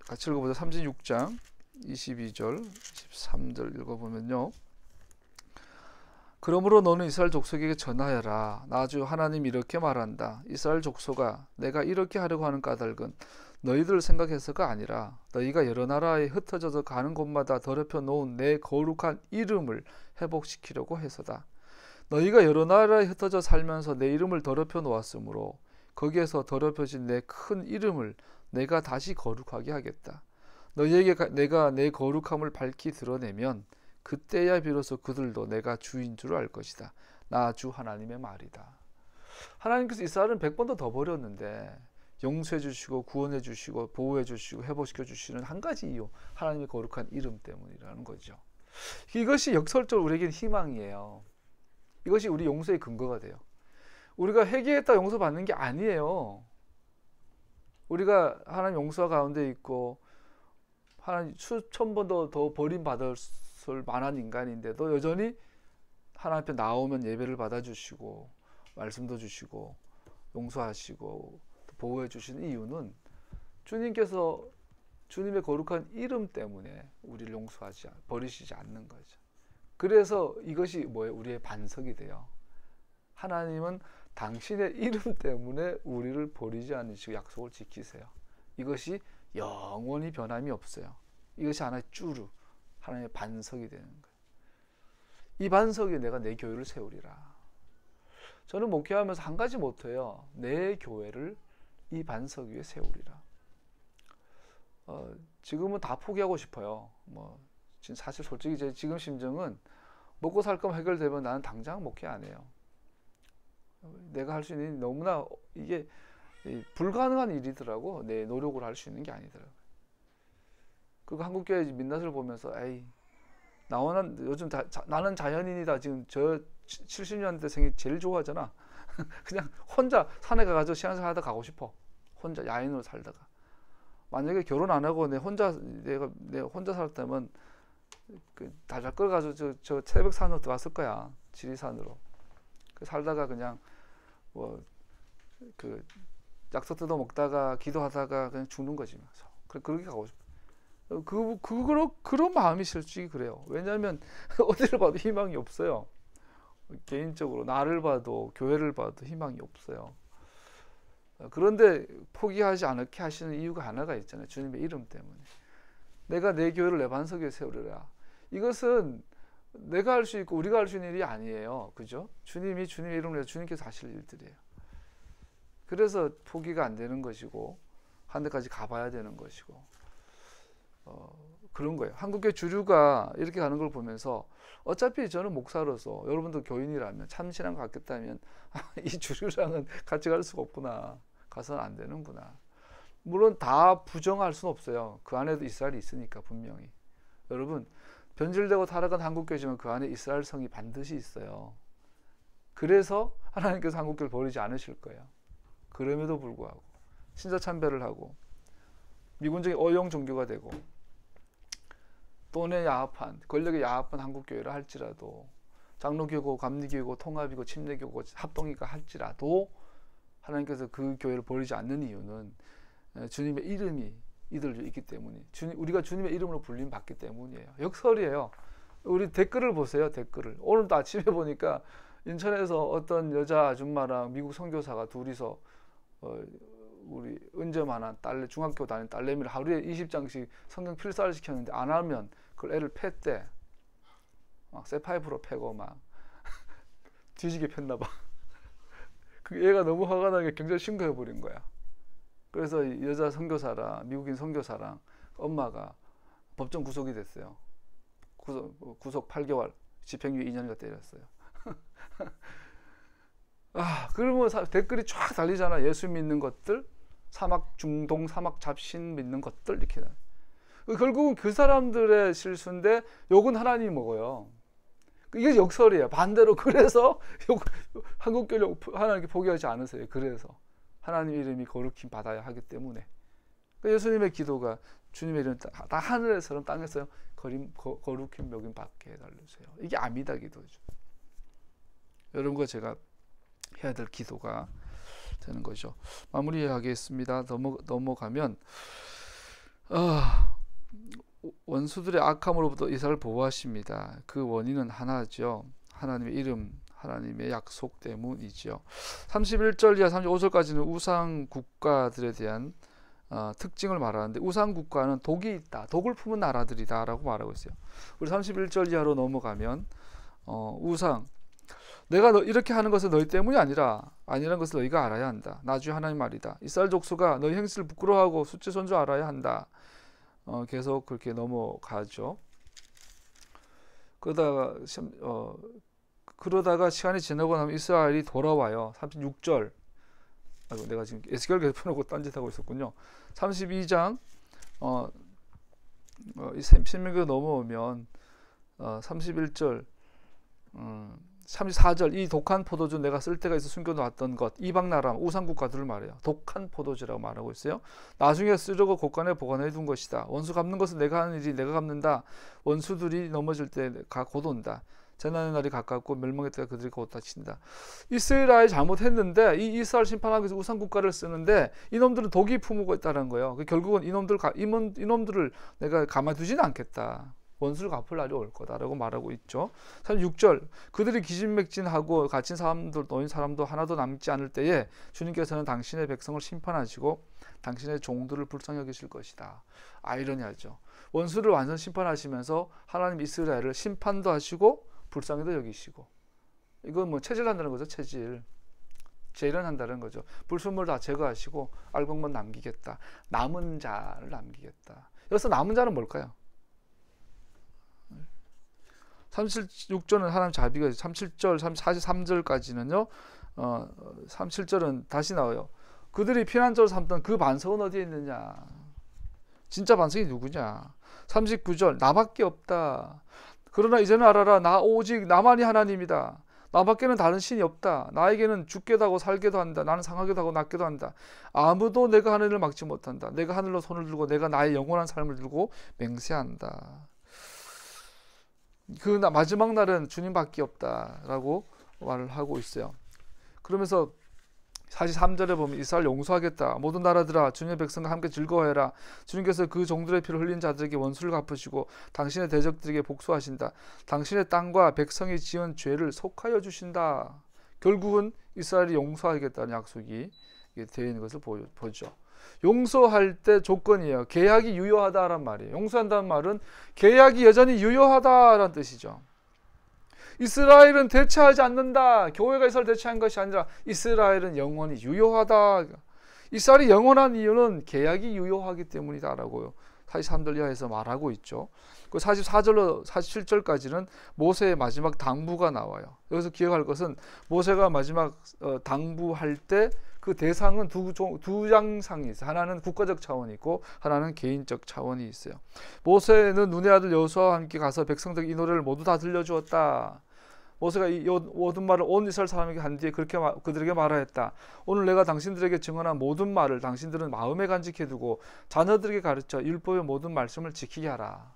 같이 읽어보자. 36장 22절 23절 읽어보면요. 그러므로 너는 이스라엘 족속에게 전하여라. 나 주 하나님 이렇게 말한다. 이스라엘 족속아, 내가 이렇게 하려고 하는 까닭은 너희들 생각해서가 아니라 너희가 여러 나라에 흩어져서 가는 곳마다 더럽혀 놓은 내 거룩한 이름을 회복시키려고 해서다. 너희가 여러 나라에 흩어져 살면서 내 이름을 더럽혀 놓았으므로 거기에서 더럽혀진 내 큰 이름을 내가 다시 거룩하게 하겠다. 너희에게 내가 내 거룩함을 밝히 드러내면 그때야 비로소 그들도 내가 주인 줄 알 것이다. 나 주 하나님의 말이다. 하나님께서 이스라엘은 100번도 더 버렸는데 용서해 주시고 구원해 주시고 보호해 주시고 회복시켜 주시는 한 가지 이유, 하나님의 거룩한 이름 때문이라는 거죠. 이것이 역설적으로 우리에게는 희망이에요. 이것이 우리 용서의 근거가 돼요. 우리가 회개했다 용서받는 게 아니에요. 우리가 하나님 용서 가운데 있고 하나님 수천 번도 더 버림받을 만한 인간인데도 여전히 하나님 앞에 나오면 예배를 받아주시고 말씀도 주시고 용서하시고 보호해 주시는 이유는 주님께서 주님의 거룩한 이름 때문에 우리를 버리시지 않는 거죠. 그래서 이것이 뭐예요? 우리의 반석이 돼요. 하나님은 당신의 이름 때문에 우리를 버리지 않으시고 약속을 지키세요. 이것이 영원히 변함이 없어요. 이것이 하나의 쭈루, 하나님의 반석이 되는 거예요. 이 반석에 내가 내 교회를 세우리라. 저는 목회하면서 한 가지 모토예요. 내 교회를 이 반석 위에 세우리라. 지금은 다 포기하고 싶어요. 사실 솔직히 제 지금 심정은 먹고 살 거면 해결되면 나는 당장 목회 안 해요. 내가 할 수 있는 너무나 이게 불가능한 일이더라고. 내 노력으로 할 수 있는 게 아니더라고요. 그리고 한국교회 민낯을 보면서 요즘 나는 자연인이다. 지금 저 70년대 생이 제일 좋아하잖아. 그냥 혼자 산에 가가지고 신앙생활 하다 가고 싶어. 혼자 야인으로 살다가. 만약에 결혼 안 하고 내가 혼자 살았다면 다잘 끌어가지고 저 새벽산으로 들어갔을 거야. 지리산으로. 살다가 그냥 약속 뜯어 먹다가 기도하다가 그냥 죽는 거지. 그렇게 가고 싶어. 그런 마음이 솔직히 그래요. 왜냐하면 어디를 봐도 희망이 없어요. 개인적으로 나를 봐도 교회를 봐도 희망이 없어요. 그런데 포기하지 않게 하시는 이유가 하나가 있잖아요. 주님의 이름 때문에. 내가 내 교회를 내 반석 위에 세우리라. 이것은 내가 할 수 있고 우리가 할 수 있는 일이 아니에요. 그죠? 주님의 이름으로 주님께서 하실 일들이에요. 그래서 포기가 안 되는 것이고 한 데까지 가봐야 되는 것이고 그런 거예요. 한국의 주류가 이렇게 가는 걸 보면서 어차피 저는 목사로서 여러분도 교인이라면 참신한 것 같겠다면 이 주류랑은 같이 갈 수가 없구나. 가서는 안 되는구나. 물론 다 부정할 수는 없어요. 그 안에도 이스라엘이 있으니까 분명히. 여러분 변질되고 타락한 한국교회지만 그 안에 이스라엘 성이 반드시 있어요. 그래서 하나님께서 한국교회를 버리지 않으실 거예요. 그럼에도 불구하고 신자참배를 하고 미군적인 어용 종교가 되고 돈에 야합한 권력에 야합한 한국교회를 할지라도 장로교고 감리교고 통합이고 침례교고 합동이가 할지라도 하나님께서 그 교회를 버리지 않는 이유는 주님의 이름이 이들 있기 때문에 우리가 주님의 이름으로 불림 받기 때문이에요. 역설이에요. 우리 댓글을 보세요. 댓글을 오늘도 아침에 보니까 인천에서 어떤 여자 아줌마랑 미국 선교사가 둘이서 우리 은점하나 중학교 다니는 딸내미를 하루에 20장씩 성경 필사를 시켰는데 안 하면 그걸 애를 팼대. 막 쇠파이프로 패고 막 뒤지게 팼나 봐. 그 얘가 너무 화가 나게 경찰 신고해 버린 거야. 그래서 여자 선교사랑 미국인 선교사랑 엄마가 법정 구속이 됐어요. 구속 8개월, 집행유예 2년인가 때렸어요. 그러면 댓글이 쫙 달리잖아. 예수 믿는 것들, 사막 중동, 사막 잡신 믿는 것들 이렇게. 결국은 그 사람들의 실수인데 욕은 하나님이 먹어요. 이게 역설이에요. 반대로 그래서 한국교회 하나님께 포기하지 않으세요. 그래서 하나님 이름이 거룩힘 받아야 하기 때문에. 예수님의 기도가 주님의 이름 다 하늘에서는 땅에서 거룩힘 먹임 받게 해달라주세요. 이게 아미다 기도죠. 여러분과 제가 해야 될 기도가 되는 거죠. 마무리하겠습니다. 넘어가면 원수들의 악함으로부터 이스라엘을 보호하십니다. 그 원인은 하나죠. 하나님의 이름, 하나님의 약속 때문이죠. 31절 이하 35절까지는 우상 국가들에 대한 특징을 말하는데 우상 국가는 독이 있다. 독을 품은 나라들이다 라고 말하고 있어요. 우리 31절 이하로 넘어가면 우상 내가 이렇게 하는 것은 너희 때문이 아니라는 것을 너희가 알아야 한다. 나 주 하나님 말이다. 이스라엘 족속아 너희 행실을 부끄러워하고 숫제 손주 알아야 한다. 계속 그렇게 넘어가죠. 그러다가 시간이 지나고 나면 이스라엘이 돌아와요. 36절. 내가 지금 에스겔 계속 펴놓고 딴짓하고 있었군요. 32장 신명기로 넘어오면 31절 34절 이 독한 포도주 내가 쓸 때가 있어 숨겨놓았던 것 이방나라 우상국가들을 말해요. 독한 포도주라고 말하고 있어요. 나중에 쓰려고 곳간에 보관해 둔 것이다. 원수 갚는 것은 내가 하는 일이 내가 갚는다. 원수들이 넘어질 때가 곧 온다. 재난의 날이 가깝고 멸망의 때가 그들이 곧 닥친다. 이스라엘이 잘못했는데 이 이스라엘 심판하기 위해서 우상국가를 쓰는데 이놈들은 독이 품고 있다는 거예요. 결국은 이놈들을 내가 가만두지는 않겠다. 원수를 갚을 날이 올 거다라고 말하고 있죠. 36절 그들이 기진맥진하고 갇힌 사람들 놓인 사람도 하나도 남지 않을 때에 주님께서는 당신의 백성을 심판하시고 당신의 종들을 불쌍히 여기실 것이다. 아이러니하죠. 원수를 완전 심판하시면서 하나님 이스라엘을 심판도 하시고 불쌍히도 여기시고 이건 뭐 체질한다는 거죠. 재련한다는 거죠. 불순물 다 제거하시고 알곡만 남기겠다. 남은 자를 남기겠다. 여기서 남은 자는 뭘까요? 36절은 하나님 자비가 37절, 43절까지는요. 37절은 다시 나와요. 그들이 피난처로 삼던 그 반석은 어디에 있느냐? 진짜 반석이 누구냐? 39절 나밖에 없다. 그러나 이제는 알아라. 나 오직 나만이 하나님이다. 나밖에는 다른 신이 없다. 나에게는 죽게도 하고 살게도 한다. 나는 상하게도 하고 낫게도 한다. 아무도 내가 하는 일을 막지 못한다. 내가 하늘로 손을 들고 내가 나의 영원한 삶을 들고 맹세한다. 그 마지막 날은 주님밖에 없다라고 말을 하고 있어요. 그러면서 43절에 보면 이스라엘 용서하겠다. 모든 나라들아 주님의 백성과 함께 즐거워해라. 주님께서 그 종들의 피를 흘린 자들에게 원수를 갚으시고 당신의 대적들에게 복수하신다. 당신의 땅과 백성이 지은 죄를 속하여 주신다. 결국은 이스라엘이 용서하겠다는 약속이 되어 있는 것을 보죠. 용서할 때 조건이에요. 계약이 유효하다란 말이에요. 용서한다는 말은 계약이 여전히 유효하다라는 뜻이죠. 이스라엘은 대체하지 않는다. 교회가 이스라엘 대체한 것이 아니라 이스라엘은 영원히 유효하다. 이스라엘이 영원한 이유는 계약이 유효하기 때문이다라고 43절 이하에서 말하고 있죠. 그 44절로 47절까지는 모세의 마지막 당부가 나와요. 여기서 기억할 것은 모세가 마지막 당부할 때 그 대상은 두 양상이 있어요. 하나는 국가적 차원이 있고 하나는 개인적 차원이 있어요. 모세는 눈의 아들 여호수아와 함께 가서 백성들에게 이 노래를 모두 다 들려주었다. 모세가 이 모든 말을 온 이스라엘 사람에게 한 뒤에 그렇게 그들에게 말하였다. 오늘 내가 당신들에게 증언한 모든 말을 당신들은 마음에 간직해두고 자녀들에게 가르쳐 율법의 모든 말씀을 지키게 하라.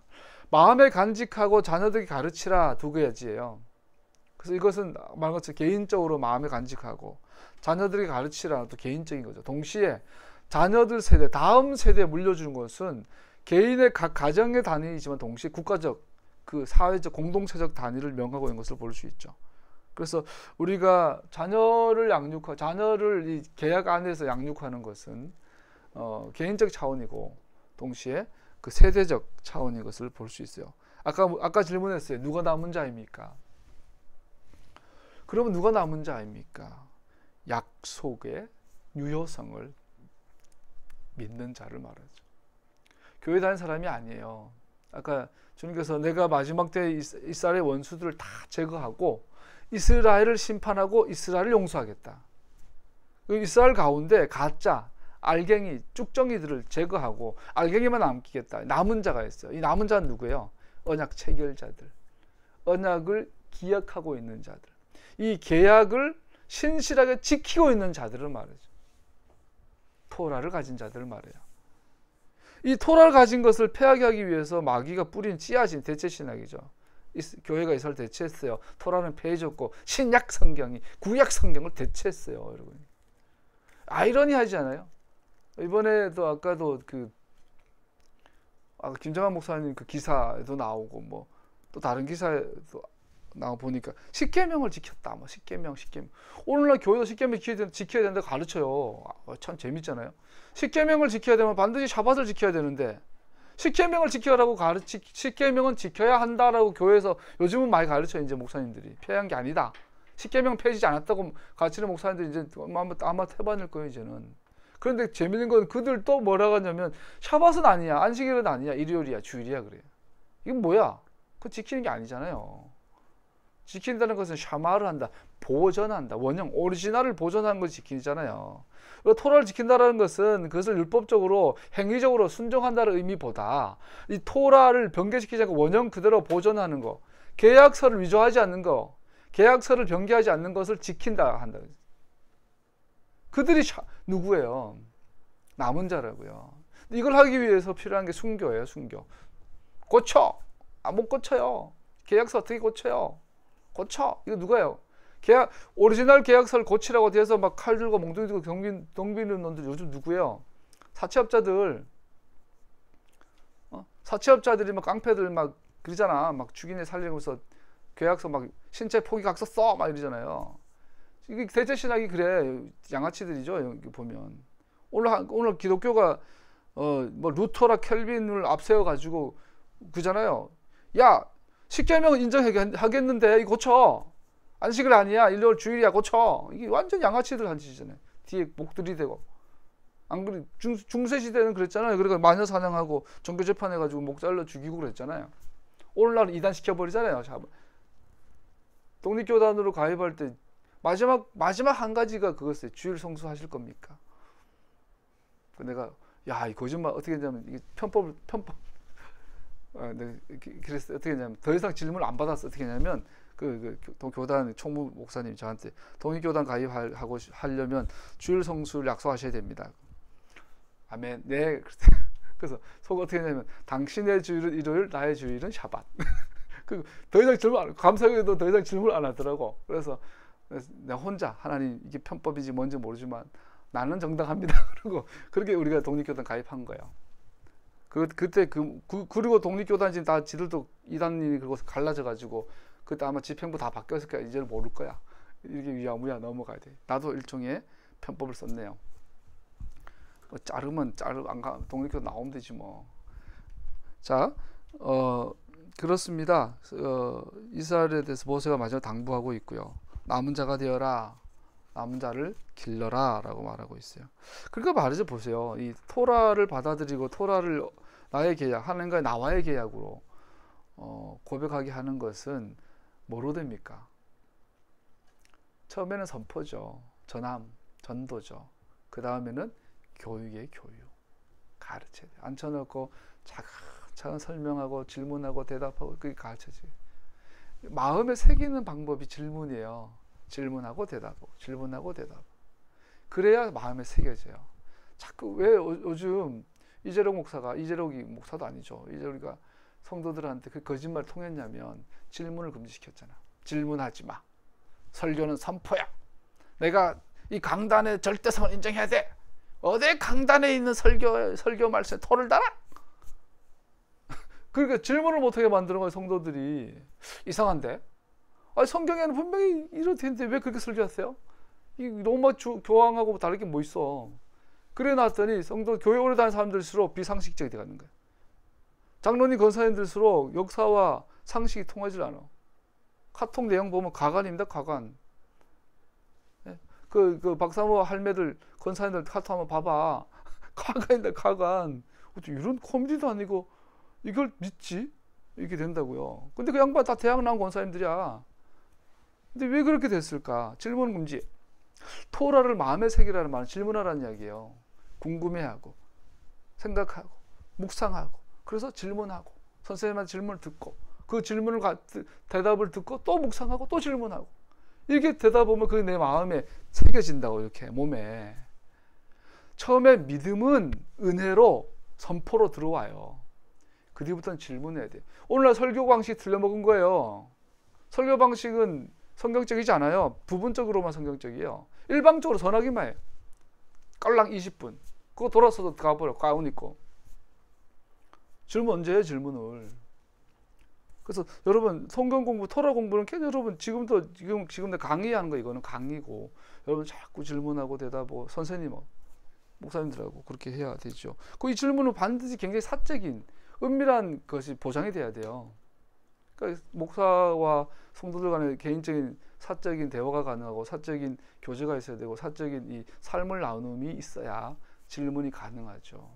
마음에 간직하고 자녀들에게 가르치라 두 가지예요. 그래서 이것은 말 것처럼 개인적으로 마음에 간직하고 자녀들에게 가르치라 또 개인적인 거죠. 동시에 자녀들 세대, 다음 세대에 물려주는 것은 개인의 각 가정의 단위이지만 동시에 국가적 그 사회적 공동체적 단위를 명하고 있는 것을 볼 수 있죠. 그래서 우리가 자녀를 양육하고 자녀를 이 계약 안에서 양육하는 것은 개인적 차원이고 동시에 그 세대적 차원인 것을 볼 수 있어요. 아까 질문했어요. 누가 남은 자입니까? 그러면 누가 남은 자입니까? 약속의 유효성을 믿는 자를 말하죠. 교회 다니는 사람이 아니에요. 아까 주님께서 내가 마지막 때에 이스라엘의 원수들을 다 제거하고 이스라엘을 심판하고 이스라엘을 용서하겠다. 이스라엘 가운데 가짜 알갱이 쭉정이들을 제거하고 알갱이만 남기겠다. 남은 자가 있어요. 이 남은 자는 누구예요? 언약 체결자들, 언약을 기억하고 있는 자들, 이 계약을 신실하게 지키고 있는 자들을 말하죠. 토라를 가진 자들을 말해요. 이 토라를 가진 것을 패하게 하기 위해서 마귀가 뿌린 씨앗인 대체 신학이죠. 교회가 이스라엘 대체했어요. 토라는 폐해졌고 신약 성경이 구약 성경을 대체했어요, 여러분. 아이러니하지 않아요? 이번에도 아까도 김정한 목사님 그 기사에도 나오고 뭐 또 다른 기사에도 나와 보니까 십계명을 지켰다. 뭐 십계명. 오늘날 교회도 십계명 지켜야 된다 가르쳐요. 참 재밌잖아요. 십계명을 지켜야 되면 반드시 샤밧을 지켜야 되는데 십계명을 지켜라고 십계명은 지켜야 한다라고 교회에서 요즘은 많이 가르쳐요. 이제 목사님들이 폐한 게 아니다. 십계명 폐지지 않았다고 가르치는 목사님들이 이제 아마 태반일 거예요 이제는. 그런데 재밌는 건 그들 또 뭐라고 하냐면 샤밧은 아니야, 안식일은 아니야, 일요일이야, 주일이야 그래요. 이건 뭐야? 그거 지키는 게 아니잖아요. 지킨다는 것은 샤마를 한다, 보존한다, 원형 오리지널을 보존하는 걸 지키잖아요. 토라를 지킨다는 것은 그것을 율법적으로 행위적으로 순종한다는 의미보다 이 토라를 변개시키지 않고 원형 그대로 보존하는 거, 계약서를 위조하지 않는 거, 계약서를 변개하지 않는 것을 지킨다 한다. 그들이 누구예요? 남은 자라고요. 이걸 하기 위해서 필요한 게 순교예요. 순교. 고쳐. 못 고쳐요. 계약서 어떻게 고쳐요? 고쳐. 이거 누가요? 오리지널 계약서를 고치라고 뒤에서 막 칼 들고 몽둥이 들고 덤비는 놈들 요즘 누구예요? 사채업자들. 사채업자들이 막 깡패들 막 그러잖아. 막 죽이네 살리면서 계약서 막 신체 포기 각서 써 막 이러잖아요. 이게 대체 신학이 그래. 양아치들이죠. 여기 보면 오늘 기독교가 뭐 루터라 켈빈을 앞세워 가지고 그잖아요. 야, 십계명은 인정하겠는데 이거 고쳐. 안식일 아니야, 일요일 주일이야, 고쳐. 이게 완전 양아치들 한 짓이잖아요. 뒤에 목들이 되고. 안 그래? 중세 시대는 그랬잖아요. 그러니까 마녀 사냥하고 종교 재판해가지고 목 잘라 죽이고 그랬잖아요. 오늘날은 이단 시켜버리잖아요. 독립교단으로 가입할 때 마지막 한 가지가 그거였어요. 주일 성수하실 겁니까? 내가 이 거짓말 어떻게 했냐면 이게 편법 그래서 어떻게 했냐면 더 이상 질문을 안 받았어. 어떻게 했냐면 교단 총무 목사님이 저한테 독립교단 가입하고 하려면 주일 성수를 약속하셔야 됩니다. 아멘. 네. 그래서 속 어떻게 했냐면 당신의 주일은 일요일, 나의 주일은 샤밧. 더 이상 질문 감사하게도 더 이상 질문 안 하더라고. 그래서 내가 혼자 하나님 이게 편법인지 뭔지 모르지만 나는 정당합니다. 그리고 그렇게 우리가 독립교단 가입한 거예요. 그때 그리고 독립교단 지금 다 지들도 이단이 그리고 갈라져 가지고 그때 아마 집행부 다 바뀌었을 거야. 이제는 모를 거야. 이렇게 위야무야 넘어가야 돼. 나도 일종의 편법을 썼네요. 자르면 안 가. 독립교단 나오면 되지 뭐. 자, 그렇습니다. 이스라엘에 대해서 모세가 마지막 당부하고 있고요. 남은 자가 되어라. 남은 자를 길러라 라고 말하고 있어요. 그러니까 말이죠. 보세요. 이 토라를 받아들이고 토라를 나의 계약, 하나님과 나와의 계약으로 고백하게 하는 것은 뭐로 됩니까? 처음에는 선포죠. 전함, 전도죠. 그 다음에는 교육의 교육. 가르쳐야 돼. 앉혀놓고 차근차근 설명하고 질문하고 대답하고 그게 가르쳐져요. 마음에 새기는 방법이 질문이에요. 질문하고 대답하고 질문하고 대답하고. 그래야 마음에 새겨져요. 자꾸 왜 요즘 이재록이 목사도 아니죠. 이재록이가 성도들한테 그 거짓말 통했냐면 질문을 금지시켰잖아. 질문하지 마. 설교는 선포야. 내가 이 강단의 절대성을 인정해야 돼. 어디 강단에 있는 설교 말씀에 토를 달아? 그러니까 질문을 못하게 만드는 거예요. 성도들이. 이상한데? 아니, 성경에는 분명히 이럴 텐데 왜 그렇게 설교하세요? 이 로마 교황하고 다를 게 뭐 있어? 그래 놨더니 성도 교회 오래 다니는 사람들일수록 비상식적이 돼가는 거예요. 장로님 권사님들일수록 역사와 상식이 통하지 않아. 카톡 내용 보면 가관입니다. 가관. 그 박사모 할매들 권사님들 카톡 한번 봐봐. 가관인데 가관. 어떻게 이런 코미디도 아니고 이걸 믿지? 이렇게 된다고요. 근데 그 양반 다 대학 나온 권사님들이야. 근데 왜 그렇게 됐을까? 질문 금지. 토라를 마음에 새기라는 말은 질문하라는 이야기예요. 궁금해하고 생각하고 묵상하고 그래서 질문하고 선생님한테 질문을 듣고 그 질문을 대답을 듣고 또 묵상하고 또 질문하고 이렇게 되다 보면 그게 내 마음에 새겨진다고. 이렇게 몸에. 처음에 믿음은 은혜로 선포로 들어와요. 그 뒤부터는 질문해야 돼요. 오늘날 설교 방식 틀려먹은 거예요. 설교 방식은 성경적이지 않아요. 부분적으로만 성경적이에요. 일방적으로 전하기만 해요. 깔랑 20분. 그거 돌아서도 가버려. 가운 입고. 질문 언제 해요? 질문을. 그래서 여러분 성경 공부, 토라 공부는 여러분 지금 강의하는 거 이거는 강의고 여러분 자꾸 질문하고 대답하고 선생님, 목사님들하고 그렇게 해야 되죠. 그 이 질문은 반드시 굉장히 사적인 은밀한 것이 보장이 돼야 돼요. 그러니까 목사와 성도들 간의 개인적인 사적인 대화가 가능하고 사적인 교제가 있어야 되고 사적인 이 삶을 나눔이 있어야 질문이 가능하죠.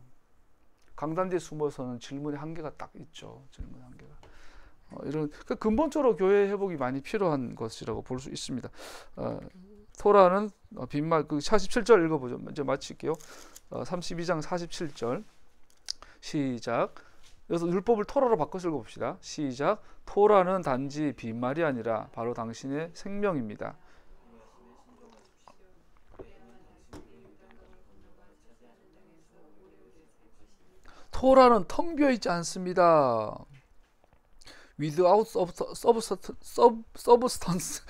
강단 뒤에 숨어서는 질문의 한계가 딱 있죠. 질문의 한계가. 이런 그러니까 근본적으로 교회 회복이 많이 필요한 것이라고 볼 수 있습니다. 토라는 빈말 그 47절 읽어보죠. 먼저 마칠게요. 32장 47절 시작. 여기서 율법을 토라로 바꿔서 읽어봅시다. 시작. 토라는 단지 빈말이 아니라 바로 당신의 생명입니다. 토라는 텅 비어 있지 않습니다. without substance.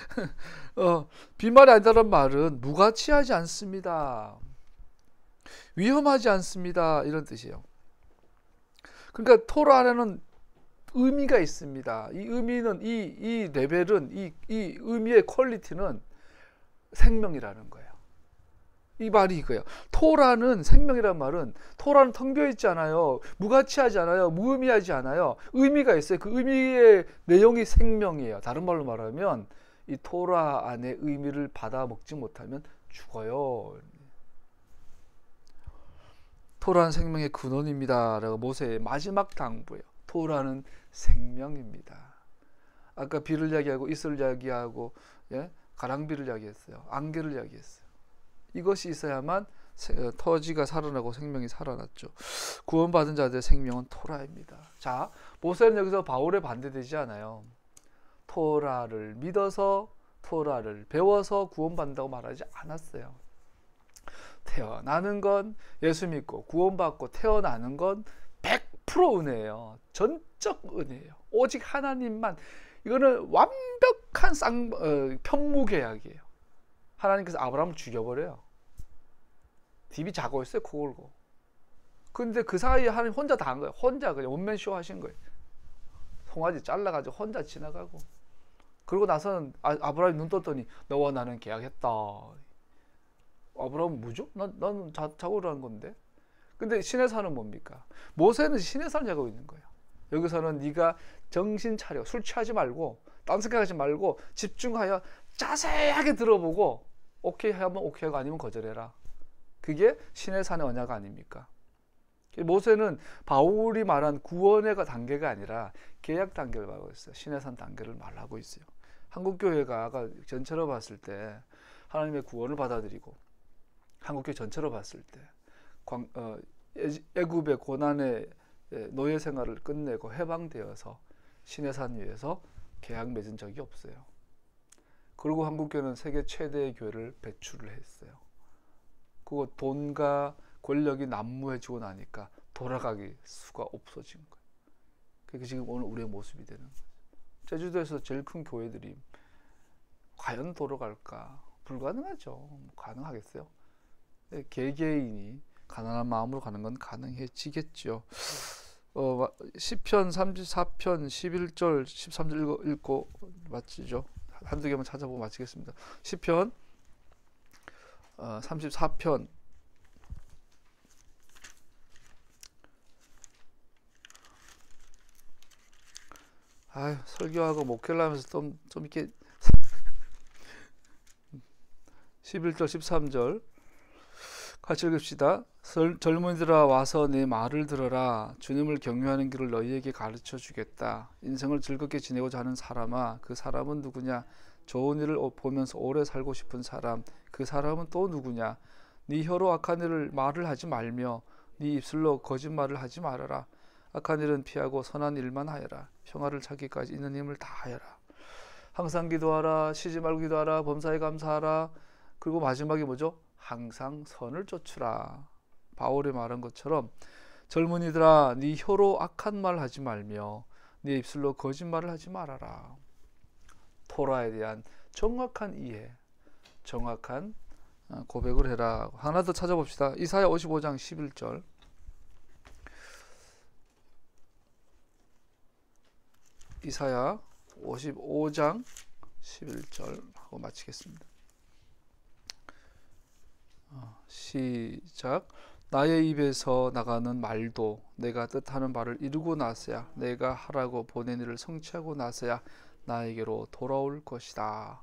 빈말이 아니라는 말은 무가치하지 않습니다. 위험하지 않습니다. 이런 뜻이에요. 그러니까 토라 안에는 의미가 있습니다. 이 의미는 이 레벨은 이 의미의 퀄리티는 생명이라는 거예요. 이 말이 이거예요. 토라는 생명이라는 말은 토라는 텅 비어 있지 않아요. 무가치하지 않아요. 무의미하지 않아요. 의미가 있어요. 그 의미의 내용이 생명이에요. 다른 말로 말하면 이 토라 안에 의미를 받아 먹지 못하면 죽어요. 토라는 생명의 근원입니다. 라고 모세의 마지막 당부예요. 토라는 생명입니다. 아까 비를 이야기하고 이슬을 이야기하고 가랑비를 이야기했어요. 안개를 이야기했어요. 이것이 있어야만 터지가 살아나고 생명이 살아났죠. 구원받은 자들의 생명은 토라입니다. 자, 모세는 여기서 바울에 반대되지 않아요. 토라를 믿어서 토라를 배워서 구원받는다고 말하지 않았어요. 태어나는 건 예수 믿고 구원받고 태어나는 건 100% 은혜예요. 전적 은혜예요. 오직 하나님만. 이거는 완벽한 편무계약이에요. 하나님께서 아브라함을 죽여버려요. 딥이 자고 있어요. 코 골고. 근데 그 사이에 하나님 혼자 다 한 거예요. 혼자 그냥 원맨쇼 하신 거예요. 송아지 잘라가지고 혼자 지나가고. 그러고 나서는 아브라함이 눈 떴더니 너와 나는 계약했다. 아브라함은 뭐죠? 나는 자고 일어난 건데. 근데 신의 산은 뭡니까? 모세는 신의 산을 자고 있는 거예요. 여기서는 네가 정신 차려. 술 취하지 말고 딴 생각하지 말고 집중하여 자세하게 들어보고 오케이 하면 오케이가 아니면 거절해라. 그게 신의 산의 언약 아닙니까? 모세는 바울이 말한 구원의 단계가 아니라 계약 단계를 말하고 있어요. 시내산 단계를 말하고 있어요. 한국교회가 아까 전체로 봤을 때 하나님의 구원을 받아들이고, 한국교회 전체로 봤을 때 애굽의 고난의 노예 생활을 끝내고 해방되어서 시내산 위에서 계약 맺은 적이 없어요. 그리고 한국교회는 세계 최대의 교회를 배출을 했어요. 그거 돈과 권력이 난무해지고 나니까 돌아가기 수가 없어진 거예요. 그게 지금 오늘 우리의 모습이 되는 거예요. 제주도에서 제일 큰 교회들이 과연 돌아갈까? 불가능하죠. 가능하겠어요? 개개인이 가난한 마음으로 가는 건 가능해지겠죠. 시편 34편 11절 13절 읽고 마치죠. 한두 개만 찾아보고 마치겠습니다. 시편 34편 설교하고 목회를 하면서 좀 이렇게 11절 13절 같이 읽읍시다. 젊은이들아 와서 내 말을 들어라. 주님을 경외하는 길을 너희에게 가르쳐 주겠다. 인생을 즐겁게 지내고자 하는 사람아, 그 사람은 누구냐? 좋은 일을 보면서 오래 살고 싶은 사람, 그 사람은 또 누구냐? 네 혀로 악한 일을 말을 하지 말며 네 입술로 거짓말을 하지 말아라. 악한 일은 피하고 선한 일만 하여라. 평화를 찾기까지 있는 힘을 다하여라. 항상 기도하라. 쉬지 말고 기도하라. 범사에 감사하라. 그리고 마지막에 뭐죠? 항상 선을 쫓으라. 바울이 말한 것처럼 젊은이들아 네 혀로 악한 말 하지 말며 네 입술로 거짓말을 하지 말아라. 토라에 대한 정확한 이해, 정확한 고백을 해라. 하나 더 찾아봅시다. 이사야 55장 11절. 이사야 55장 11절 하고 마치겠습니다. 시작. 나의 입에서 나가는 말도 내가 뜻하는 바를 이루고 나서야, 내가 하라고 보낸 일을 성취하고 나서야 나에게로 돌아올 것이다.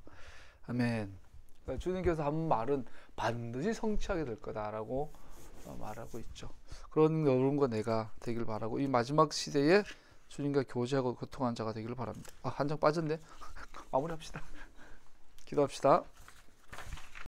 아멘. 그러니까 주님께서 한 말은 반드시 성취하게 될 거다라고 말하고 있죠. 그런 거 내가 되길 바라고, 이 마지막 시대에 주님과 교제하고 교통한 자가 되기를 바랍니다. 한 장 빠졌네. 마무리합시다. 기도합시다.